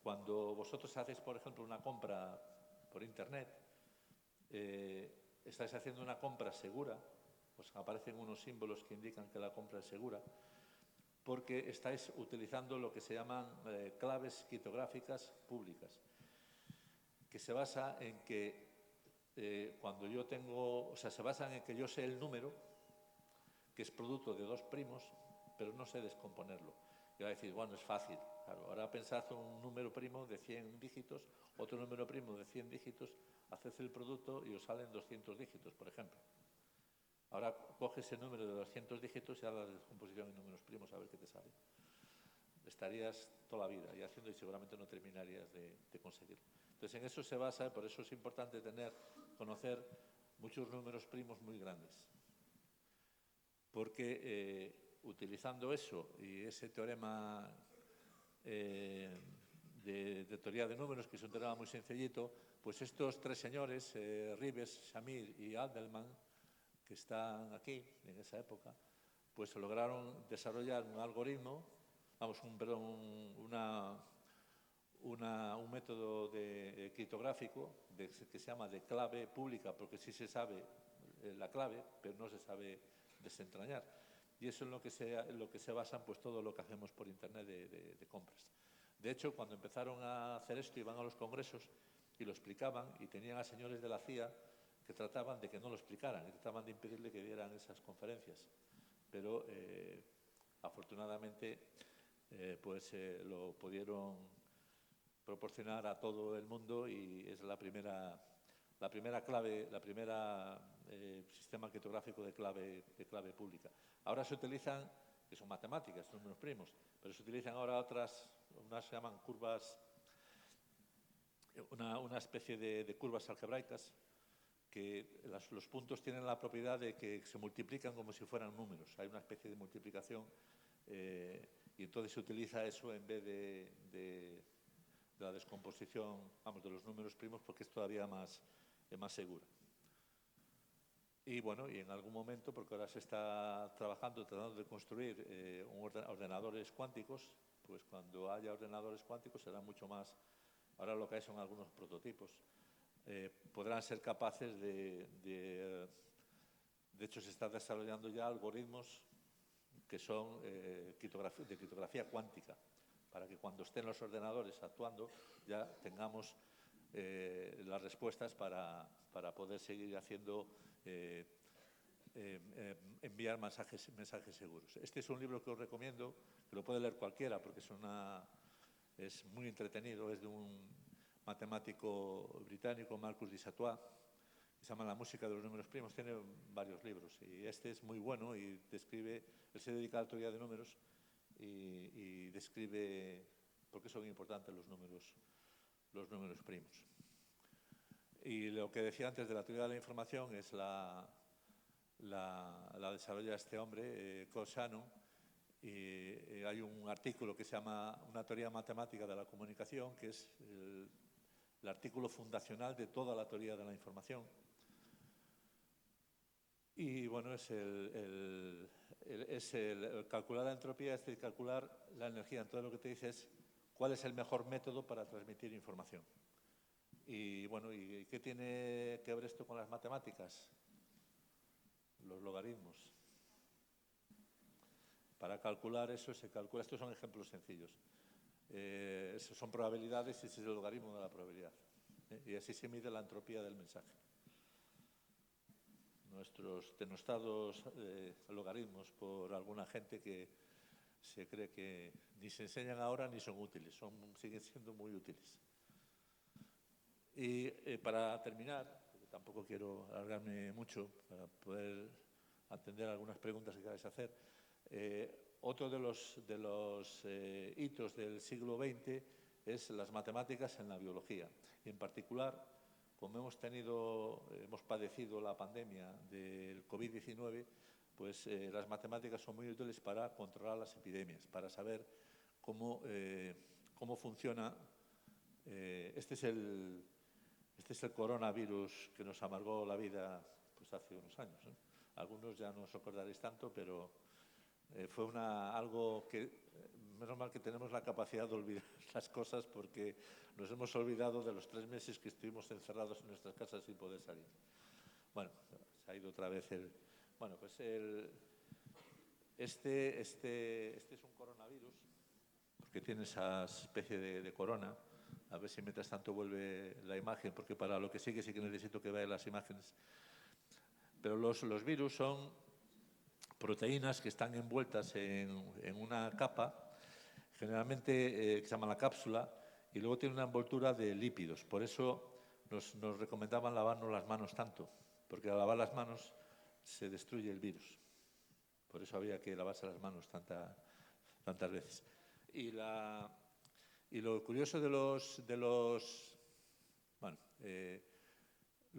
cuando vosotros hacéis, por ejemplo, una compra por Internet, estáis haciendo una compra segura, pues aparecen unos símbolos que indican que la compra es segura, porque estáis utilizando lo que se llaman claves criptográficas públicas, que se basa en que cuando yo tengo, o sea, se basan en que yo sé el número, que es producto de dos primos, pero no sé descomponerlo. Y va a decir, bueno, es fácil. Claro, ahora pensad un número primo de 100 dígitos, otro número primo de 100 dígitos, haced el producto y os salen 200 dígitos, por ejemplo. Ahora coges el número de 200 dígitos y hagas la descomposición en números primos a ver qué te sale. Estarías toda la vida y haciendo y seguramente no terminarías de conseguirlo. Entonces, en eso se basa, por eso es importante conocer muchos números primos muy grandes. Porque utilizando eso y ese teorema de teoría de números, que es un teorema muy sencillito, pues estos tres señores, Rives, Shamir y Aldelman, que están aquí en esa época, pues lograron desarrollar un algoritmo, un método criptográfico que se llama de clave pública, porque sí se sabe la clave, pero no se sabe desentrañar. Y eso es lo que se basan pues todo lo que hacemos por internet de compras. De hecho, cuando empezaron a hacer esto, iban a los congresos y lo explicaban y tenían a señores de la CIA que trataban de que no lo explicaran y trataban de impedirle que dieran esas conferencias. Pero afortunadamente lo pudieron proporcionar a todo el mundo y es la primera clave, sistema criptográfico de clave pública. Ahora se utilizan, que son matemáticas, números primos, pero se utilizan ahora unas se llaman curvas, una especie de curvas algebraicas, que los puntos tienen la propiedad de que se multiplican como si fueran números. Hay una especie de multiplicación y entonces se utiliza eso en vez de la descomposición, de los números primos, porque es todavía más segura. Y bueno, y en algún momento, porque ahora se está tratando de construir ordenadores cuánticos, pues cuando haya ordenadores cuánticos será mucho más. Ahora lo que hay son algunos prototipos. Podrán ser capaces de hecho se están desarrollando ya algoritmos que son de criptografía cuántica, para que cuando estén los ordenadores actuando ya tengamos las respuestas para poder seguir haciendo, enviar mensajes seguros. Este es un libro que os recomiendo, que lo puede leer cualquiera porque es muy entretenido, es de un matemático británico, Marcus de Satois, que se llama La música de los números primos. Tiene varios libros y este es muy bueno y él se dedica a la teoría de números y describe por qué son importantes los números primos. Y lo que decía antes de la teoría de la información es la desarrolla este hombre, Cosano, y hay un artículo que se llama Una teoría matemática de la comunicación, que es el artículo fundacional de toda la teoría de la información. Y bueno, es calcular la entropía, es decir, calcular la energía. Entonces lo que te dice es cuál es el mejor método para transmitir información. Y bueno, ¿y qué tiene que ver esto con las matemáticas? Los logaritmos. Para calcular eso se calcula, estos son ejemplos sencillos. Son probabilidades y ese es el logaritmo de la probabilidad. Y así se mide la entropía del mensaje. Nuestros denostados logaritmos por alguna gente que se cree que ni se enseñan ahora ni son útiles, siguen siendo muy útiles. Y para terminar, porque tampoco quiero alargarme mucho para poder atender algunas preguntas que queráis hacer, otro de los hitos del siglo XX es las matemáticas en la biología. Y en particular, como hemos padecido la pandemia del COVID-19, pues las matemáticas son muy útiles para controlar las epidemias, para saber cómo funciona. Este es el coronavirus que nos amargó la vida pues hace unos años, ¿eh? Algunos ya no os acordaréis tanto, pero fue algo que, menos mal que tenemos la capacidad de olvidar las cosas, porque nos hemos olvidado de los 3 meses que estuvimos encerrados en nuestras casas sin poder salir. Bueno, se ha ido otra vez Este es un coronavirus, porque tiene esa especie de corona. A ver si mientras tanto vuelve la imagen, porque para lo que sigue sí que necesito que vean las imágenes. Pero los virus son proteínas que están envueltas en una capa, generalmente que se llama la cápsula, y luego tiene una envoltura de lípidos. Por eso nos recomendaban lavarnos las manos tanto, porque al lavar las manos se destruye el virus. Por eso había que lavarse las manos tantas veces. Y lo curioso lo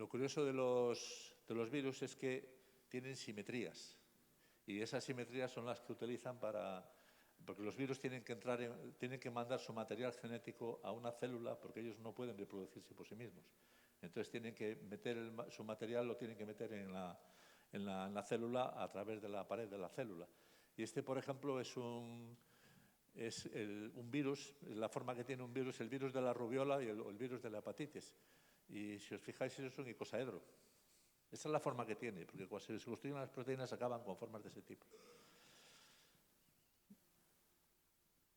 curioso de los virus es que tienen simetrías. Y esas simetrías son las que utilizan porque los virus tienen que mandar su material genético a una célula, porque ellos no pueden reproducirse por sí mismos. Entonces tienen que meter su material, lo tienen que meter en la célula a través de la pared de la célula. Y por ejemplo, es un virus, la forma que tiene un virus, el virus de la rubiola y el virus de la hepatitis. Y si os fijáis, eso es un icosaedro. Esa es la forma que tiene, porque cuando se construyen las proteínas acaban con formas de ese tipo.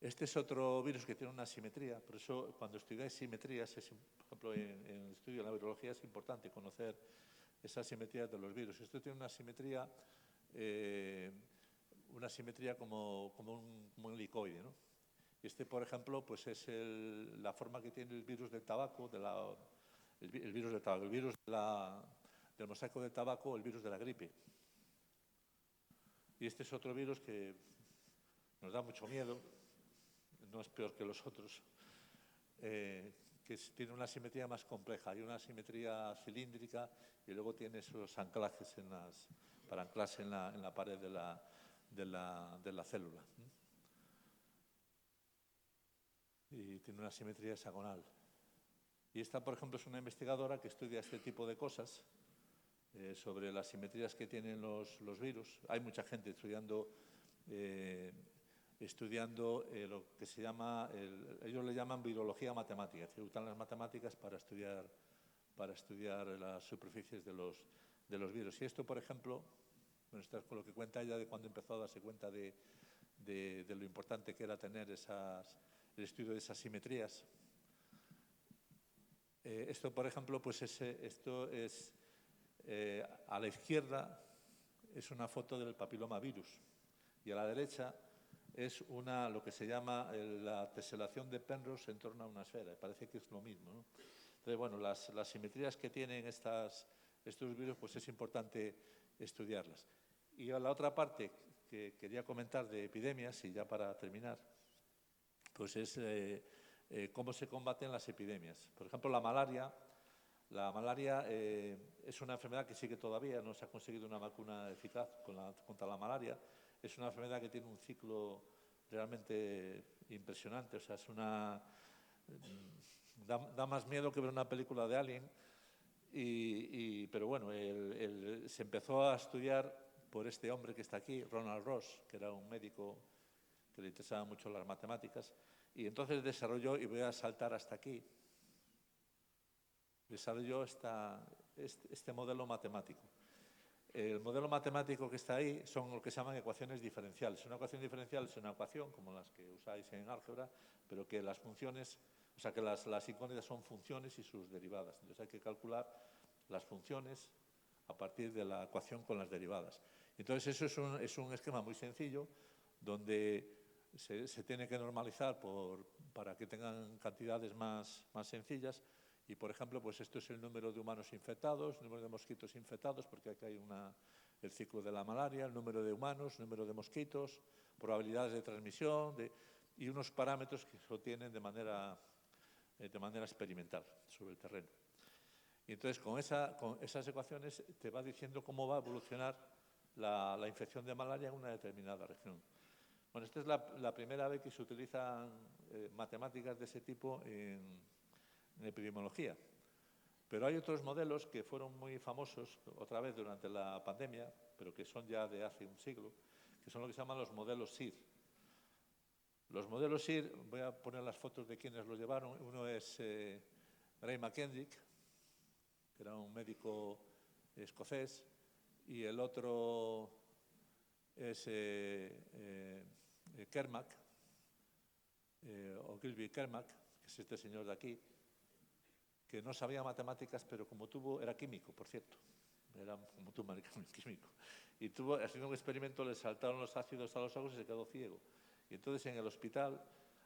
Este es otro virus que tiene una simetría, por eso cuando estudiáis simetrías, por ejemplo, en el estudio de la virología es importante conocer esas simetrías de los virus. Esto tiene una simetría como un helicoide, ¿no? Por ejemplo, pues es la forma que tiene el virus del tabaco, el virus del mosaico del tabaco o el virus de la gripe. Y este es otro virus que nos da mucho miedo, no es peor que los otros, que tiene una simetría más compleja. Hay una simetría cilíndrica y luego tiene esos anclajes para anclarse en la pared de la célula. Y tiene una simetría hexagonal. Y esta, por ejemplo, es una investigadora que estudia este tipo de cosas, sobre las simetrías que tienen los virus. Hay mucha gente estudiando lo que se llama, ellos le llaman virología matemática, que usan las matemáticas para estudiar las superficies de los virus. Y esto, por ejemplo, esto es con lo que cuenta ella de cuando empezó a darse cuenta de lo importante que era tener el estudio de esas simetrías. Esto, por ejemplo, pues esto es a la izquierda es una foto del papilomavirus y a la derecha es lo que se llama la teselación de Penrose en torno a una esfera. Parece que es lo mismo, ¿no? Entonces, bueno, las simetrías que tienen estos virus, pues es importante estudiarlas. Y a la otra parte que quería comentar de epidemias, y ya para terminar, pues es cómo se combaten las epidemias. Por ejemplo, la malaria. La malaria es una enfermedad que sigue todavía, no se ha conseguido una vacuna eficaz contra la malaria. Es una enfermedad que tiene un ciclo realmente impresionante, o sea, da más miedo que ver una película de Alien, pero bueno, se empezó a estudiar por este hombre que está aquí, Ronald Ross, que era un médico que le interesaban mucho las matemáticas, y entonces desarrolló, y voy a saltar hasta aquí, desarrolló este modelo matemático. El modelo matemático que está ahí son lo que se llaman ecuaciones diferenciales. Una ecuación diferencial es una ecuación como las que usáis en álgebra, pero que las funciones, o sea que las incógnitas son funciones y sus derivadas. Entonces hay que calcular las funciones a partir de la ecuación con las derivadas. Entonces eso es un esquema muy sencillo donde se tiene que normalizar para que tengan cantidades más sencillas. Y, por ejemplo, pues esto es el número de humanos infectados, el número de mosquitos infectados, porque aquí hay el ciclo de la malaria, el número de humanos, el número de mosquitos, probabilidades de transmisión y unos parámetros que se obtienen de manera experimental sobre el terreno. Y entonces, con esas ecuaciones te va diciendo cómo va a evolucionar la infección de malaria en una determinada región. Bueno, esta es la primera vez que se utilizan matemáticas de ese tipo en epidemiología. Pero hay otros modelos que fueron muy famosos, otra vez durante la pandemia, pero que son ya de hace un siglo, que son lo que se llaman los modelos SIR. Los modelos SIR, voy a poner las fotos de quienes los llevaron. Uno es Ray McKendrick, que era un médico escocés, y el otro es Kermack, o Gilby Kermack, que es este señor de aquí, que no sabía matemáticas, pero como era químico, por cierto, era como tú, químico, y haciendo un experimento, le saltaron los ácidos a los ojos y se quedó ciego. Y entonces en el hospital,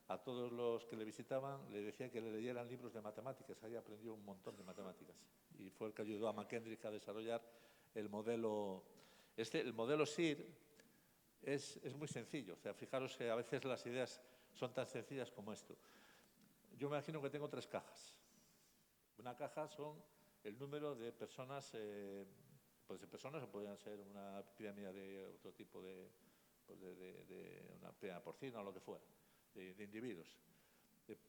a todos los que le visitaban, le decía que le leyeran libros de matemáticas. Ahí aprendió un montón de matemáticas. Y fue el que ayudó a McKendrick a desarrollar el modelo. El modelo SIR es muy sencillo. O sea, fijaros que a veces las ideas son tan sencillas como esto. Yo me imagino que tengo 3 cajas. Una caja son el número de personas, pueden ser personas o pueden ser una epidemia de otro tipo de una epidemia porcina o lo que fuera, de individuos.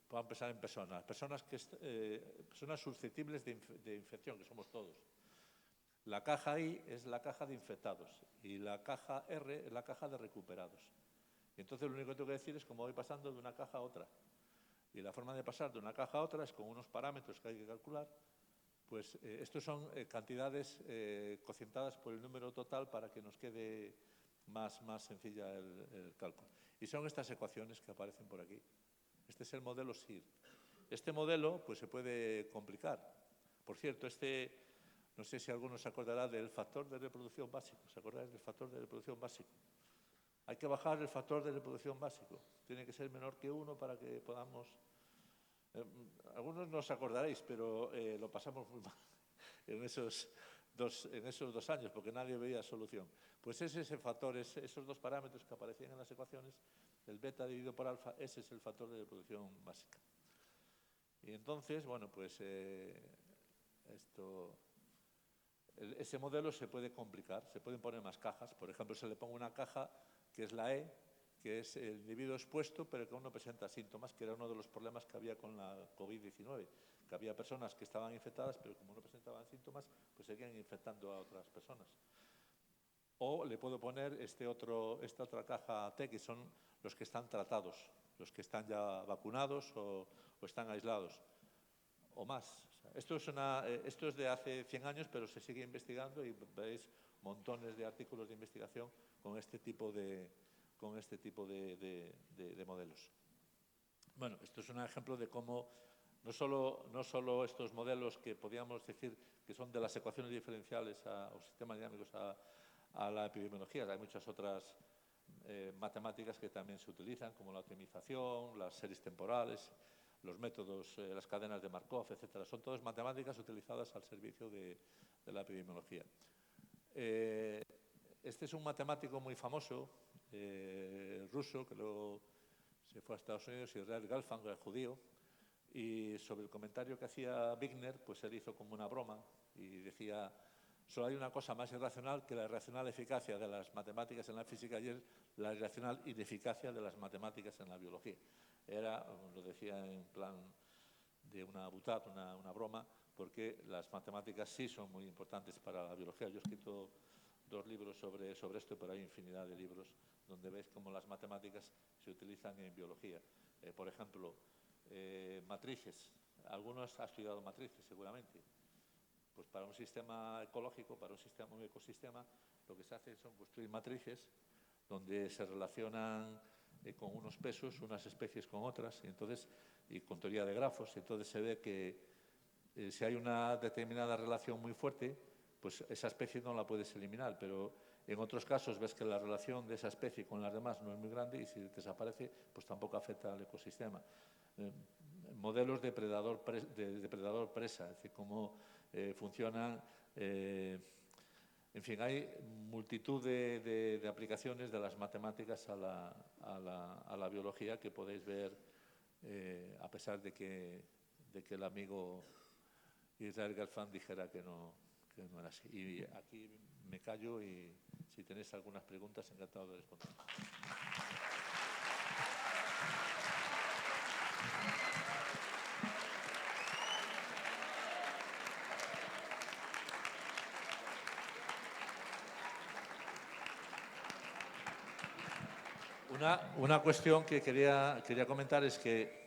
Vamos a empezar en personas. Personas susceptibles de infección, que somos todos. La caja I es la caja de infectados y la caja R es la caja de recuperados. Y entonces lo único que tengo que decir es cómo voy pasando de una caja a otra. Y la forma de pasar de una caja a otra es con unos parámetros que hay que calcular. Pues estos son cantidades cocientadas por el número total para que nos quede más sencilla el cálculo. Y son estas ecuaciones que aparecen por aquí. Este es el modelo SIR. Este modelo pues, se puede complicar. Por cierto, no sé si alguno se acordará del factor de reproducción básico. ¿Se acordáis del factor de reproducción básico? Hay que bajar el factor de reproducción básico. Tiene que ser menor que 1 para que podamos... algunos no os acordaréis, pero lo pasamos muy mal en esos 2 años, porque nadie veía solución. Pues ese es el factor, esos 2 parámetros que aparecían en las ecuaciones, el beta dividido por alfa, ese es el factor de reproducción básica. Y entonces, bueno, pues ese modelo se puede complicar, se pueden poner más cajas. Por ejemplo, se le pone una caja que es la E, que es el individuo expuesto, pero que aún no presenta síntomas, que era uno de los problemas que había con la COVID-19, que había personas que estaban infectadas, pero como no presentaban síntomas, pues seguían infectando a otras personas. O le puedo poner esta otra caja T, que son los que están tratados, los que están ya vacunados o están aislados, o más. Esto es de hace 100 años, pero se sigue investigando y veis montones de artículos de investigación con este tipo de modelos. Bueno, esto es un ejemplo de cómo no solo estos modelos que podríamos decir que son de las ecuaciones diferenciales o sistemas dinámicos a la epidemiología, hay muchas otras matemáticas que también se utilizan, como la optimización, las series temporales, los métodos, las cadenas de Markov, etcétera. Son todas matemáticas utilizadas al servicio de la epidemiología. Este es un matemático muy famoso, ruso, que luego se fue a Estados Unidos, Israel Galfand, el judío, y sobre el comentario que hacía Wigner, pues él hizo como una broma y decía: solo hay una cosa más irracional que la irracional eficacia de las matemáticas en la física y es la irracional ineficacia de las matemáticas en la biología. Lo decía en plan de una butad, una broma, porque las matemáticas sí son muy importantes para la biología. Yo he escrito 2 libros sobre esto, pero hay infinidad de libros donde veis cómo las matemáticas se utilizan en biología. Por ejemplo, matrices. Algunos han estudiado matrices, seguramente. Pues para un sistema ecológico, para un ecosistema, lo que se hace son construir matrices donde se relacionan con unos pesos, unas especies con otras, y con teoría de grafos. Entonces se ve que si hay una determinada relación muy fuerte, pues esa especie no la puedes eliminar, pero en otros casos ves que la relación de esa especie con las demás no es muy grande y si desaparece, pues tampoco afecta al ecosistema. Modelos de depredador-presa, es decir, cómo funcionan. En fin, hay multitud de aplicaciones de las matemáticas a la biología que podéis ver, a pesar de que el amigo Israel Galfand dijera que no era así. Y aquí me callo y si tenéis algunas preguntas, encantado de responder. Una cuestión que quería comentar es que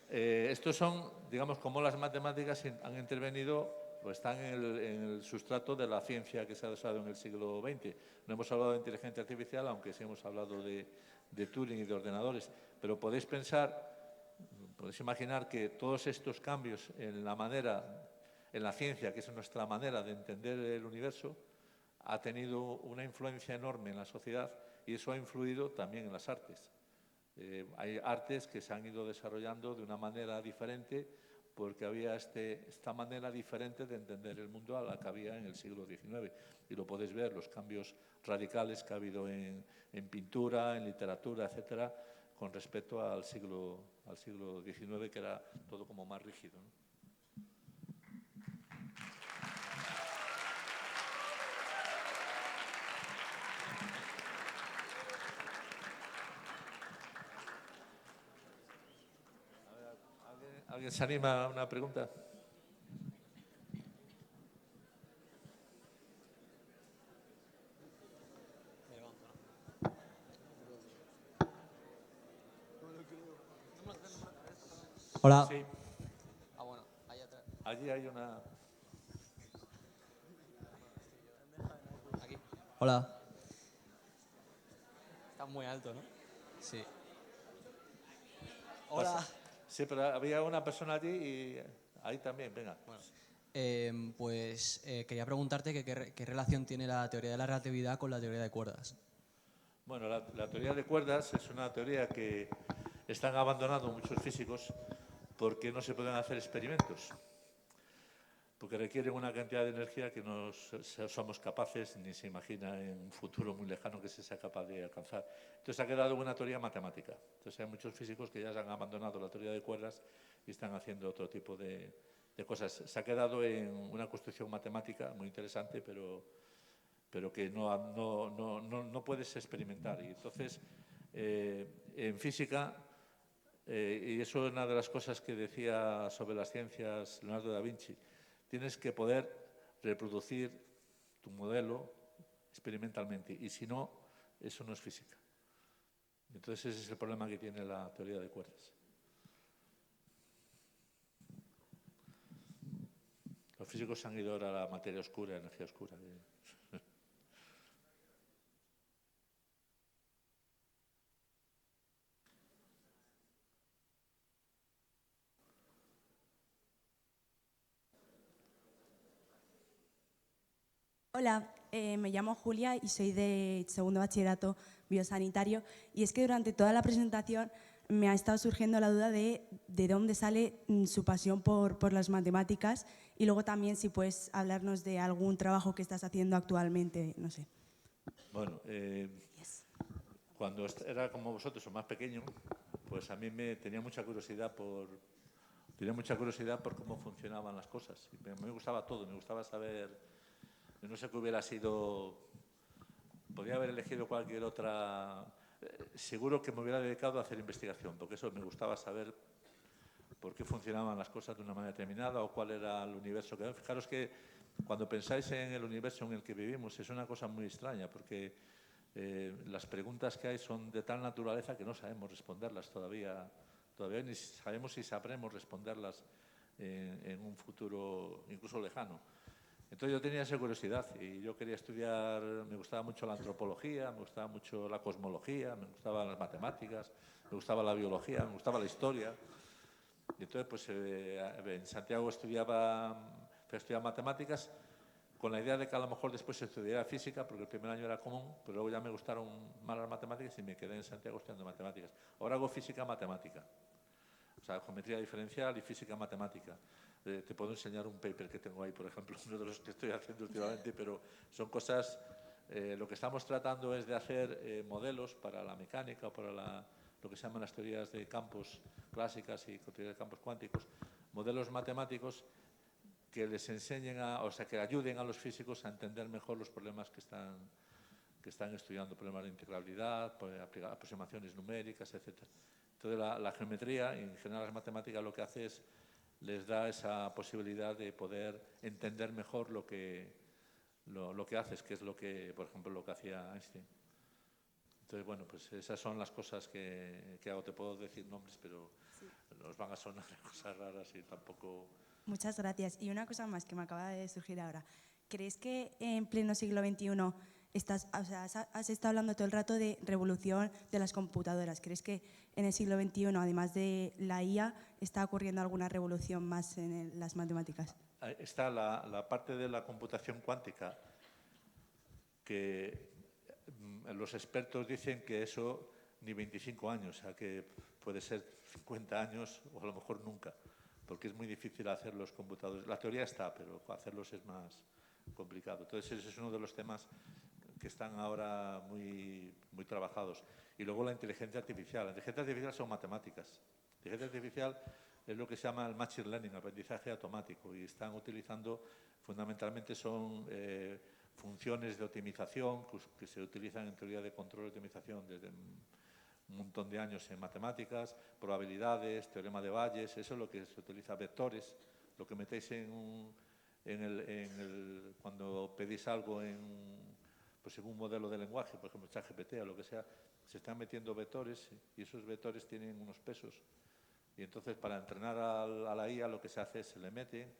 estos son, digamos, cómo las matemáticas han intervenido pues están en el sustrato de la ciencia que se ha desarrollado en el siglo XX. No hemos hablado de inteligencia artificial, aunque sí hemos hablado de Turing y de ordenadores, pero podéis imaginar que todos estos cambios en la ciencia, que es nuestra manera de entender el universo, ha tenido una influencia enorme en la sociedad y eso ha influido también en las artes. Hay artes que se han ido desarrollando de una manera diferente porque había esta manera diferente de entender el mundo a la que había en el siglo XIX. Y lo podéis ver, los cambios radicales que ha habido en pintura, en literatura, etcétera, con respecto al siglo XIX, que era todo como más rígido, ¿no? ¿Alguien se anima a una pregunta?
Hola.
Sí.
Bueno, ahí atrás.
Allí hay una...
Aquí. Hola. Está muy alto, ¿no? Sí. Hola.
Sí, pero había una persona allí y ahí también, venga.
Bueno, quería preguntarte qué relación tiene la teoría de la relatividad con la teoría de cuerdas.
Bueno, la teoría de cuerdas es una teoría que están abandonando muchos físicos porque no se pueden hacer experimentos, porque requieren una cantidad de energía que no somos capaces, ni se imagina en un futuro muy lejano que se sea capaz de alcanzar. Entonces ha quedado una teoría matemática. Entonces hay muchos físicos que ya se han abandonado la teoría de cuerdas y están haciendo otro tipo de cosas. Se ha quedado en una construcción matemática muy interesante, pero que no puedes experimentar. Y entonces, en física, y eso es una de las cosas que decía sobre las ciencias Leonardo da Vinci, tienes que poder reproducir tu modelo experimentalmente, y si no, eso no es física. Entonces ese es el problema que tiene la teoría de cuerdas. Los físicos han ido ahora a la materia oscura, energía oscura.
Hola, me llamo Julia y soy de segundo bachillerato biosanitario. Y es que durante toda la presentación me ha estado surgiendo la duda de dónde sale su pasión por las matemáticas, y luego también si puedes hablarnos de algún trabajo que estás haciendo actualmente, no sé.
Bueno, cuando era como vosotros o más pequeño, pues a mí tenía mucha curiosidad por cómo funcionaban las cosas. Me gustaba todo, me gustaba saber. No sé qué hubiera sido, podría haber elegido cualquier otra, seguro que me hubiera dedicado a hacer investigación, porque eso me gustaba saber por qué funcionaban las cosas de una manera determinada o cuál era el universo. Fijaros que cuando pensáis en el universo en el que vivimos es una cosa muy extraña, porque las preguntas que hay son de tal naturaleza que no sabemos responderlas todavía ni sabemos si sabremos responderlas en un futuro incluso lejano. Entonces yo tenía esa curiosidad y yo quería estudiar, me gustaba mucho la antropología, me gustaba mucho la cosmología, me gustaban las matemáticas, me gustaba la biología, me gustaba la historia. Y entonces pues en Santiago estudiaba matemáticas con la idea de que a lo mejor después estudiara física, porque el primer año era común, pero luego ya me gustaron más las matemáticas y me quedé en Santiago estudiando matemáticas. Ahora hago física matemática, o sea, geometría diferencial y física matemática. Te puedo enseñar un paper que tengo ahí, por ejemplo, uno de los que estoy haciendo últimamente, pero son cosas, lo que estamos tratando es de hacer modelos para la mecánica o para lo que se llaman las teorías de campos clásicas y teorías de campos cuánticos, modelos matemáticos que les enseñen que ayuden a los físicos a entender mejor los problemas que están estudiando, problemas de integrabilidad, aproximaciones numéricas, etc. Entonces la geometría y en general las matemáticas lo que hace es les da esa posibilidad de poder entender mejor lo que haces, que es lo que, por ejemplo, lo que hacía Einstein. Entonces, bueno, pues esas son las cosas que hago. Te puedo decir nombres, pero sí, os van a sonar cosas raras y tampoco...
Muchas gracias. Y una cosa más que me acaba de surgir ahora. ¿Crees que en pleno siglo XXI has estado hablando todo el rato de revolución de las computadoras? ¿Crees que en el siglo XXI, además de la IA, está ocurriendo alguna revolución más en las matemáticas?
Está la parte de la computación cuántica, que los expertos dicen que eso ni 25 años, o sea que puede ser 50 años o a lo mejor nunca, porque es muy difícil hacer los computadores. La teoría está, pero hacerlos es más complicado. Entonces, ese es uno de los temas que están ahora muy trabajados. Y luego la inteligencia artificial. La inteligencia artificial son matemáticas. La inteligencia artificial es lo que se llama el machine learning, aprendizaje automático, y están utilizando, fundamentalmente son funciones de optimización que se utilizan en teoría de control y optimización desde un montón de años en matemáticas, probabilidades, teorema de Bayes, eso es lo que se utiliza, vectores, lo que metéis cuando pedís algo en un modelo de lenguaje, por ejemplo, ChatGPT o lo que sea, se están metiendo vectores y esos vectores tienen unos pesos. Y entonces, para entrenar a la IA, lo que se hace es se le mete,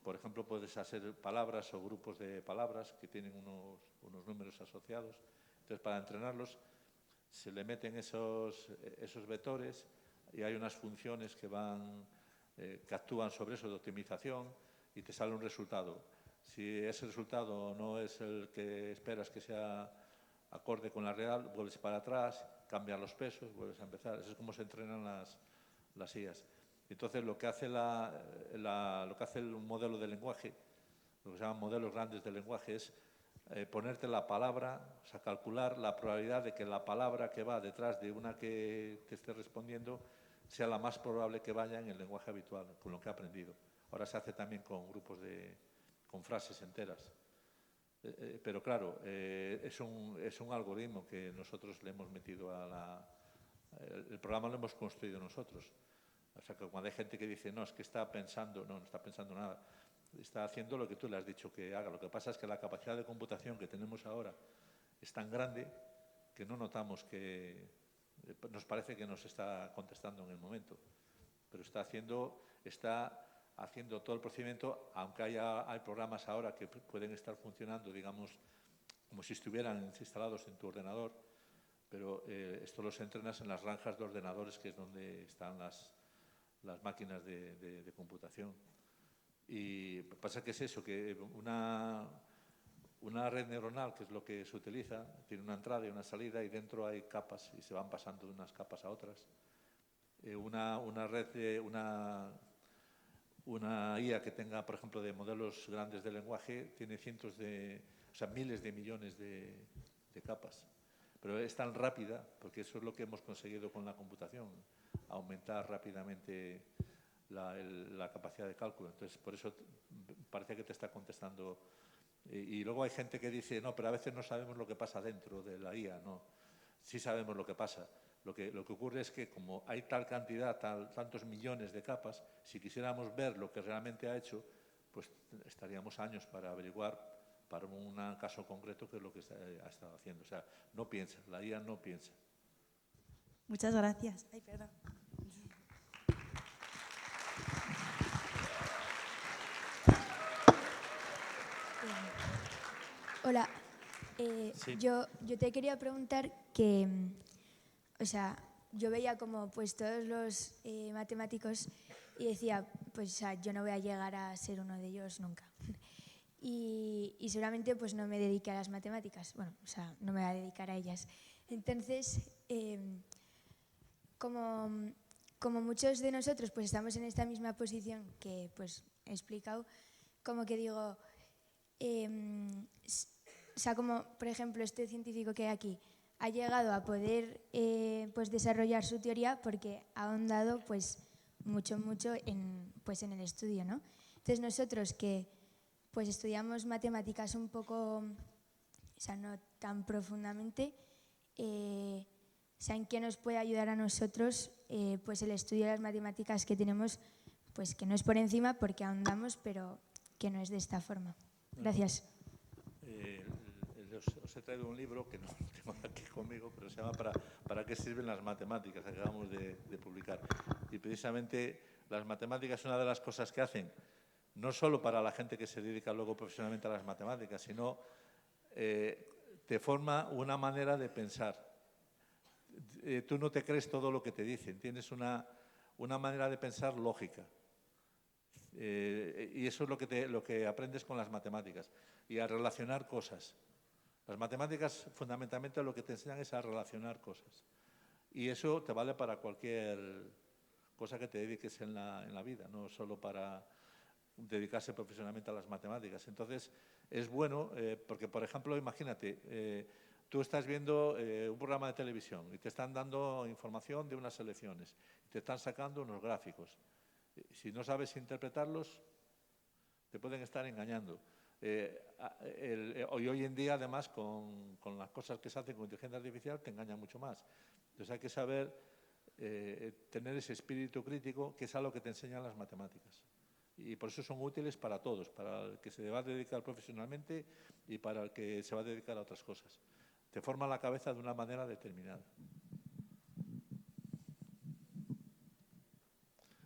por ejemplo, puedes hacer palabras o grupos de palabras que tienen unos números asociados. Entonces, para entrenarlos, se le meten esos vectores y hay unas funciones que actúan sobre eso de optimización y te sale un resultado. Si ese resultado no es el que esperas que sea acorde con la real, vuelves para atrás, cambian los pesos, vuelves a empezar. Eso es como se entrenan las IAs. Entonces, lo que hace el modelo de lenguaje, lo que se llaman modelos grandes de lenguaje, es ponerte la palabra, o sea, calcular la probabilidad de que la palabra que va detrás de una que te esté respondiendo sea la más probable que vaya en el lenguaje habitual, con lo que ha aprendido. Ahora se hace también con grupos con frases enteras. Pero claro, es un algoritmo que nosotros le hemos metido el programa lo hemos construido nosotros. O sea, que cuando hay gente que dice, no, es que está pensando, no está pensando nada. Está haciendo lo que tú le has dicho que haga. Lo que pasa es que la capacidad de computación que tenemos ahora es tan grande que no notamos que nos parece que nos está contestando en el momento. Pero está haciendo todo el procedimiento, aunque hay programas ahora que pueden estar funcionando, digamos, como si estuvieran instalados en tu ordenador, pero esto los entrenas en las granjas de ordenadores, que es donde están las máquinas de computación. Y pasa que es eso, que una red neuronal, que es lo que se utiliza, tiene una entrada y una salida y dentro hay capas y se van pasando de unas capas a otras. Una IA que tenga, por ejemplo, de modelos grandes de lenguaje, tiene miles de millones de capas. Pero es tan rápida, porque eso es lo que hemos conseguido con la computación, aumentar rápidamente la capacidad de cálculo. Entonces, por eso parece que te está contestando. Y luego hay gente que dice, no, pero a veces no sabemos lo que pasa dentro de la IA. No, sí sabemos lo que pasa. Lo que ocurre es que como hay tal cantidad, tantos millones de capas, si quisiéramos ver lo que realmente ha hecho, pues estaríamos años para averiguar para un caso concreto qué es lo que ha estado haciendo. O sea, no piensa, la IA no piensa.
Muchas gracias. Ay, perdón.
Hola,
Sí.
yo te quería preguntar que, o sea, yo veía como pues todos los matemáticos y decía, pues o sea, yo no voy a llegar a ser uno de ellos nunca. Y seguramente pues no me dediqué a las matemáticas, bueno, o sea, no me voy a dedicar a ellas. Entonces, como muchos de nosotros pues estamos en esta misma posición que pues he explicado, como que digo, o sea, como por ejemplo este científico que hay aquí ha llegado a poder pues desarrollar su teoría porque ha ahondado pues mucho en el estudio, ¿no? Entonces nosotros que pues estudiamos matemáticas un poco, o sea, no tan profundamente, o sea, ¿en qué nos puede ayudar a nosotros pues el estudio de las matemáticas que tenemos, pues que no es por encima porque ahondamos, pero que no es de esta forma? Gracias.
os he traído un libro que no lo tengo aquí conmigo, pero se llama ¿Para qué sirven las matemáticas?, que acabamos de publicar. Y precisamente las matemáticas es una de las cosas que hacen, no solo para la gente que se dedica luego profesionalmente a las matemáticas, sino te forma una manera de pensar. Tú no te crees todo lo que te dicen, tienes una manera de pensar lógica. Y eso es lo que aprendes con las matemáticas, y a relacionar cosas. Las matemáticas fundamentalmente lo que te enseñan es a relacionar cosas. Y eso te vale para cualquier cosa que te dediques en la vida, no solo para dedicarse profesionalmente a las matemáticas. Entonces, es bueno porque, por ejemplo, imagínate, tú estás viendo un programa de televisión y te están dando información de unas elecciones, te están sacando unos gráficos. Si no sabes interpretarlos, te pueden estar engañando. Hoy en día, además, con las cosas que se hacen con inteligencia artificial, te engañan mucho más. Entonces hay que saber tener ese espíritu crítico, que es algo que te enseñan las matemáticas. Y por eso son útiles para todos, para el que se va a dedicar profesionalmente y para el que se va a dedicar a otras cosas. Te forma la cabeza de una manera determinada.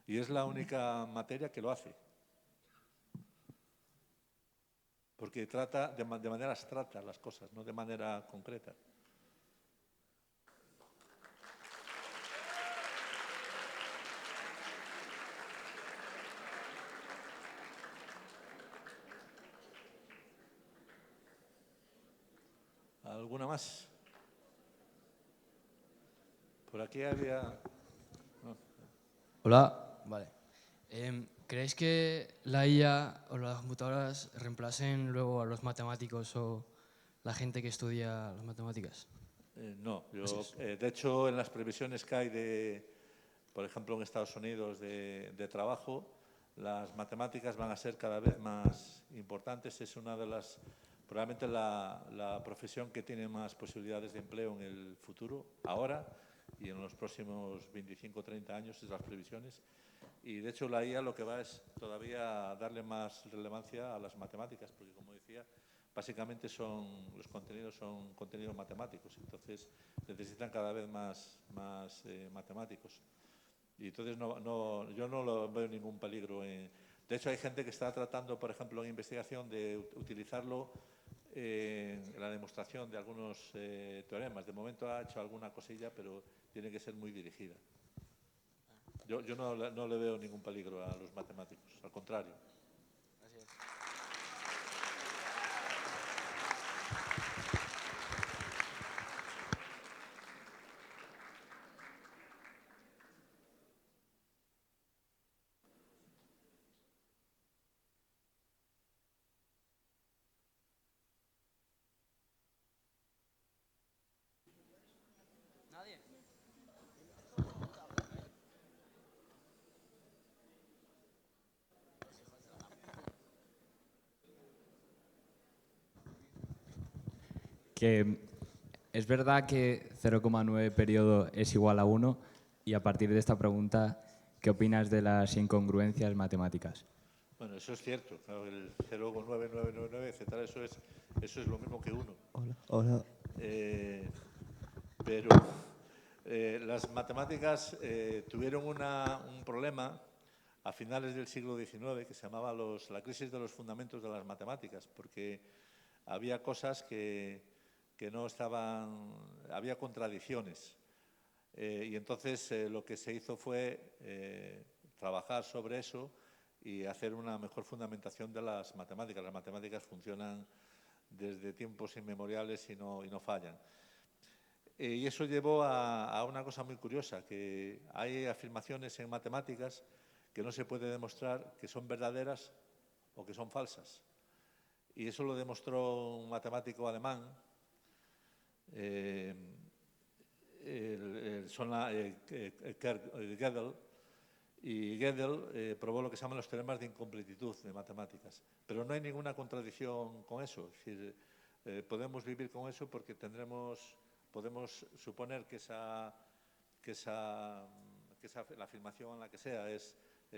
Y es la única materia que lo hace. Porque trata de manera abstracta las cosas, no de manera concreta. ¿Alguna más? Por aquí había... No.
Hola, vale. ¿Creéis que la IA o las computadoras reemplacen luego a los matemáticos o la gente que estudia las matemáticas?
No, de hecho, en las previsiones que hay por ejemplo, en Estados Unidos de trabajo, las matemáticas van a ser cada vez más importantes. Es una de las, probablemente la profesión que tiene más posibilidades de empleo en el futuro, ahora y en los próximos 25 o 30 años, es las previsiones. Y de hecho la IA lo que va es todavía darle más relevancia a las matemáticas, porque como decía, básicamente los contenidos son contenidos matemáticos, entonces necesitan cada vez más matemáticos. Y entonces yo no lo veo ningún peligro. De hecho, hay gente que está tratando, por ejemplo, en investigación, de utilizarlo en la demostración de algunos teoremas. De momento ha hecho alguna cosilla, pero tiene que ser muy dirigida. Yo no le veo ningún peligro a los matemáticos, al contrario.
Que es verdad que 0,9 periodo es igual a 1 y a partir de esta pregunta, ¿qué opinas de las incongruencias matemáticas?
Bueno, eso es cierto. Claro, el 0,9999, etcétera, eso es lo mismo que 1.
Hola.
Pero las matemáticas tuvieron un problema a finales del siglo XIX que se llamaba la crisis de los fundamentos de las matemáticas, porque había cosas que no estaban, había contradicciones. Y entonces lo que se hizo fue trabajar sobre eso y hacer una mejor fundamentación de las matemáticas. Las matemáticas funcionan desde tiempos inmemoriales y no fallan. Y eso llevó a una cosa muy curiosa, que hay afirmaciones en matemáticas que no se puede demostrar que son verdaderas o que son falsas. Y eso lo demostró un matemático alemán, Gödel, y Gödel probó lo que se llaman los teoremas de incompletitud de matemáticas. Pero no hay ninguna contradicción con eso. Es decir, podemos vivir con eso porque podemos suponer que la afirmación en la que sea es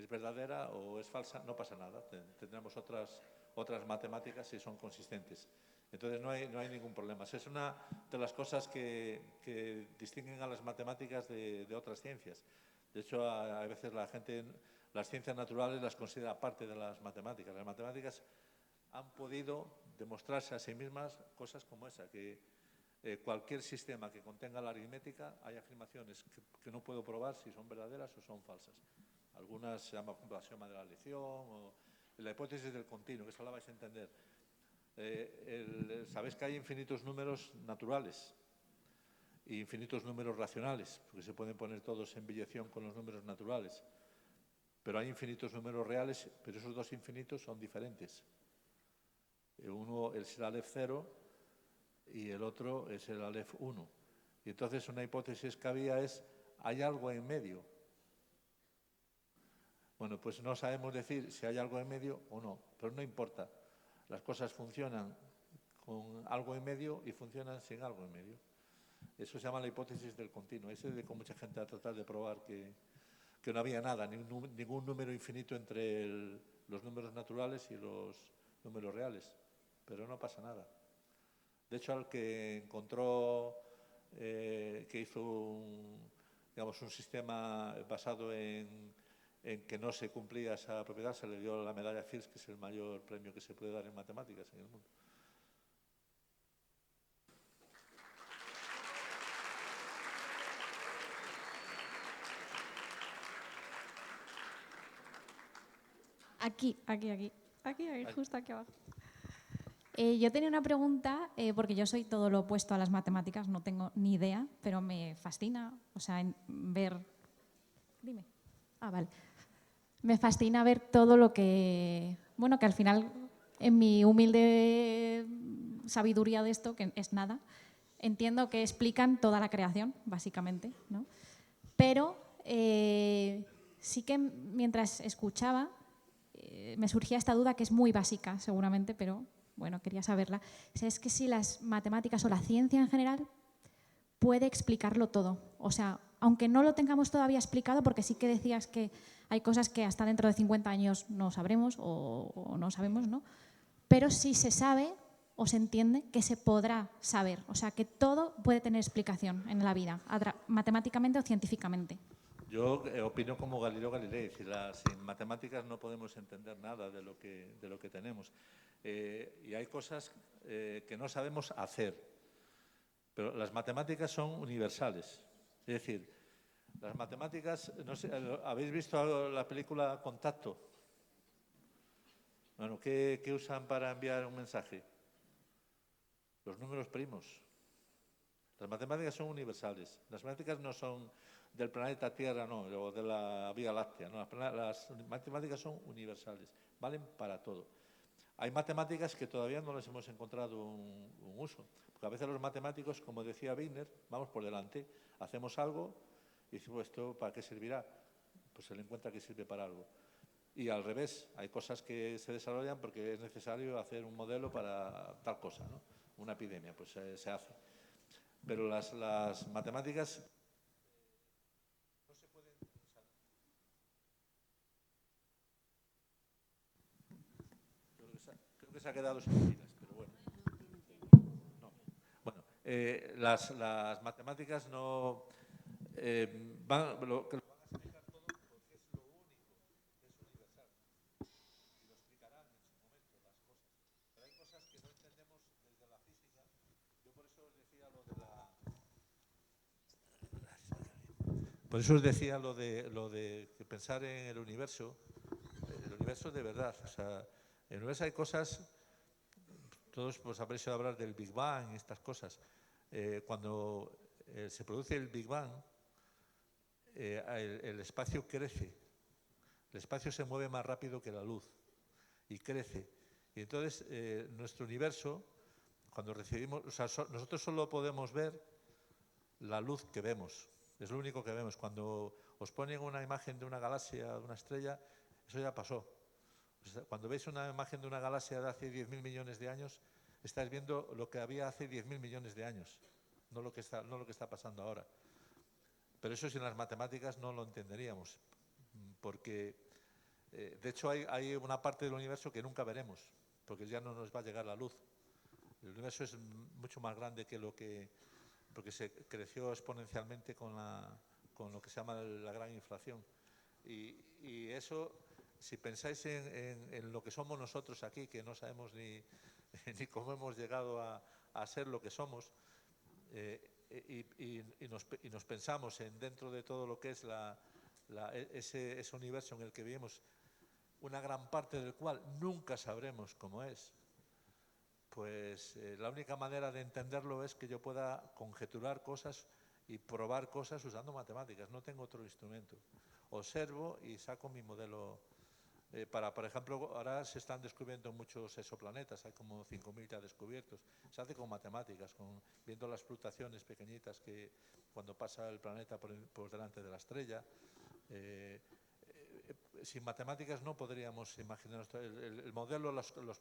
verdadera o es falsa, no pasa nada. Tendremos otras matemáticas y son consistentes. Entonces no hay ningún problema. Es una de las cosas que distinguen a las matemáticas de otras ciencias. De hecho, a veces la gente las ciencias naturales las considera parte de las matemáticas. Las matemáticas han podido demostrarse a sí mismas cosas como esa, que cualquier sistema que contenga la aritmética, hay afirmaciones que no puedo probar si son verdaderas o son falsas. Algunas se llaman, por ejemplo, axioma de la elección o la hipótesis del continuo, que esa la vais a entender. Sabéis que hay infinitos números naturales e infinitos números racionales, porque se pueden poner todos en biyección con los números naturales. Pero hay infinitos números reales, pero esos dos infinitos son diferentes. Uno es el Aleph 0 y el otro es el Aleph 1. Y entonces una hipótesis que había es, ¿hay algo en medio? Bueno, pues no sabemos decir si hay algo en medio o no, pero no importa. Las cosas funcionan con algo en medio y funcionan sin algo en medio. Eso se llama la hipótesis del continuo. Ese de con mucha gente a tratar de probar que no había nada, ningún número infinito entre los números naturales y los números reales. Pero no pasa nada. De hecho, al que encontró, que hizo un sistema basado en que no se cumplía esa propiedad, se le dio la medalla Fields, que es el mayor premio que se puede dar en matemáticas en el mundo.
Aquí, justo aquí abajo. Yo tenía una pregunta, porque yo soy todo lo opuesto a las matemáticas, no tengo ni idea, pero me fascina, o sea, ver... Dime. Vale. Me fascina ver todo lo que... Bueno, que al final, en mi humilde sabiduría de esto, que es nada, entiendo que explican toda la creación, básicamente, ¿no? Pero sí que mientras escuchaba, me surgía esta duda que es muy básica seguramente, pero bueno, quería saberla. Es que si las matemáticas o la ciencia en general puede explicarlo todo. O sea, aunque no lo tengamos todavía explicado, porque sí que decías que hay cosas que hasta dentro de 50 años no sabremos o no sabemos, ¿no? Pero sí se sabe o se entiende que se podrá saber. O sea, que todo puede tener explicación en la vida, matemáticamente o científicamente.
Yo opino como Galileo Galilei, es decir, sin matemáticas no podemos entender nada de lo que tenemos. Y hay cosas que no sabemos hacer, pero las matemáticas son universales. Es decir, las matemáticas, no sé, ¿habéis visto la película Contacto? Bueno, ¿qué usan para enviar un mensaje? Los números primos. Las matemáticas son universales. Las matemáticas no son del planeta Tierra, no, o de la Vía Láctea. No, las matemáticas son universales, valen para todo. Hay matemáticas que todavía no les hemos encontrado un uso. Porque a veces los matemáticos, como decía Wigner, vamos por delante, hacemos algo y decimos, ¿esto para qué servirá? Pues se le encuentra que sirve para algo. Y al revés, hay cosas que se desarrollan porque es necesario hacer un modelo para tal cosa, ¿no? Una epidemia, pues se hace. Pero las matemáticas no se pueden usar. Creo que se ha quedado sin pilas, pero bueno. No. Bueno, las matemáticas no lo que lo van a explicar todo porque es lo único, es universal. Y lo explicarán en su momento las cosas. Pero hay cosas que no entendemos desde la física. Yo por eso os decía lo de la... Por eso os decía lo de que pensar en el universo de verdad. O sea, en el universo hay cosas, todos pues habréis oído hablar del Big Bang y estas cosas. Cuando se produce el Big Bang, el espacio crece. El espacio se mueve más rápido que la luz y crece. Y entonces nuestro universo, cuando recibimos, o sea, nosotros solo podemos ver la luz que vemos. Es lo único que vemos. Cuando os ponen una imagen de una galaxia, de una estrella, eso ya pasó. O sea, cuando veis una imagen de una galaxia de hace 10.000 millones de años, estáis viendo lo que había hace 10.000 millones de años, no lo que está pasando ahora. Pero eso sin las matemáticas no lo entenderíamos, porque de hecho hay una parte del universo que nunca veremos, porque ya no nos va a llegar la luz. El universo es mucho más grande que porque se creció exponencialmente con lo que se llama la gran inflación. Y eso, si pensáis en lo que somos nosotros aquí, que no sabemos ni cómo hemos llegado a ser lo que somos, y nos pensamos dentro de todo lo que es ese universo en el que vivimos, una gran parte del cual nunca sabremos cómo es, pues la única manera de entenderlo es que yo pueda conjeturar cosas y probar cosas usando matemáticas. No tengo otro instrumento. Observo y saco mi modelo. Por ejemplo, ahora se están descubriendo muchos exoplanetas, hay como 5.000 ya descubiertos. Se hace con matemáticas, viendo las fluctuaciones pequeñitas que cuando pasa el planeta por delante de la estrella. Sin matemáticas no podríamos imaginar. Los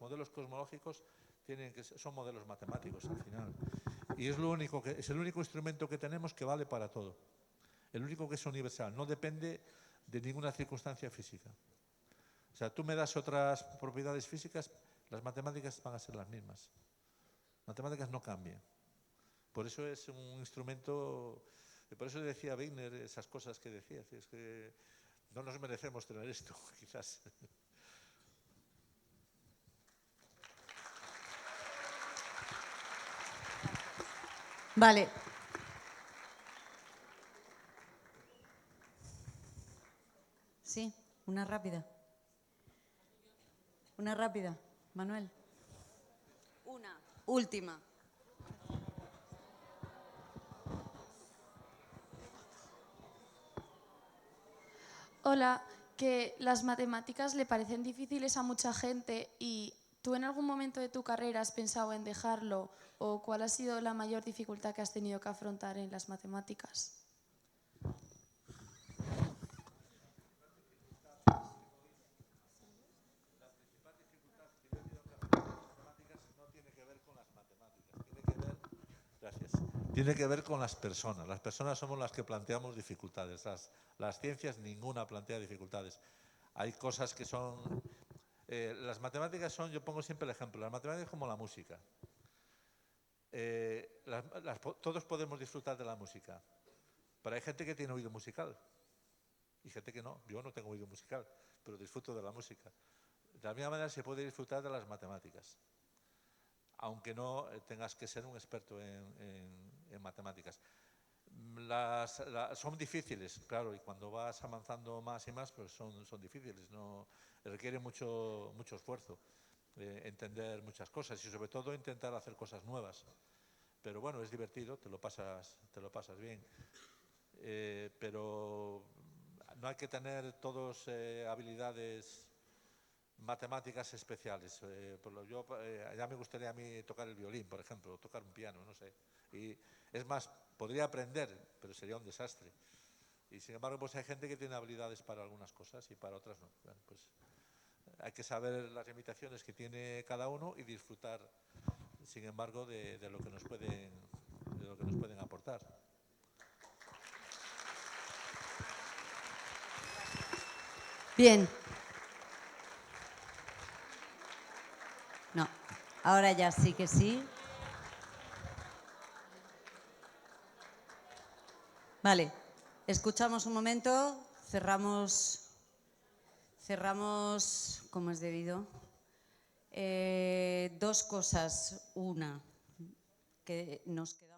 modelos cosmológicos son modelos matemáticos al final. Y es el único instrumento que tenemos que vale para todo. El único que es universal, no depende de ninguna circunstancia física. O sea, tú me das otras propiedades físicas, las matemáticas van a ser las mismas. Matemáticas no cambian. Por eso es un instrumento. Por eso decía Wigner esas cosas que decía. Es que no nos merecemos tener esto, quizás.
Vale. Sí, una rápida. Una rápida, Manuel. Una, última.
Hola, que las matemáticas le parecen difíciles a mucha gente y ¿tú en algún momento de tu carrera has pensado en dejarlo o cuál ha sido la mayor dificultad que has tenido que afrontar en las matemáticas?
Tiene que ver con las personas. Las personas somos las que planteamos dificultades. Las ciencias, ninguna plantea dificultades. Hay cosas que son... las matemáticas son, yo pongo siempre el ejemplo, las matemáticas es como la música. Todos podemos disfrutar de la música, pero hay gente que tiene oído musical y gente que no. Yo no tengo oído musical, pero disfruto de la música. De la misma manera se puede disfrutar de las matemáticas, aunque no tengas que ser un experto en matemáticas. Son difíciles, claro, y cuando vas avanzando más y más, pues son difíciles, requiere mucho esfuerzo, entender muchas cosas y sobre todo intentar hacer cosas nuevas. Pero bueno, es divertido, te lo pasas bien. Pero no hay que tener todos habilidades matemáticas especiales. Ya me gustaría a mí tocar el violín, por ejemplo, o tocar un piano, no sé. Y es más, podría aprender, pero sería un desastre. Y sin embargo, pues hay gente que tiene habilidades para algunas cosas y para otras no. Bueno, pues hay que saber las limitaciones que tiene cada uno y disfrutar, sin embargo, de lo que nos pueden aportar.
Bien. No, ahora ya sí que sí. Vale, escuchamos un momento, cerramos como es debido. Dos cosas. Una, que nos queda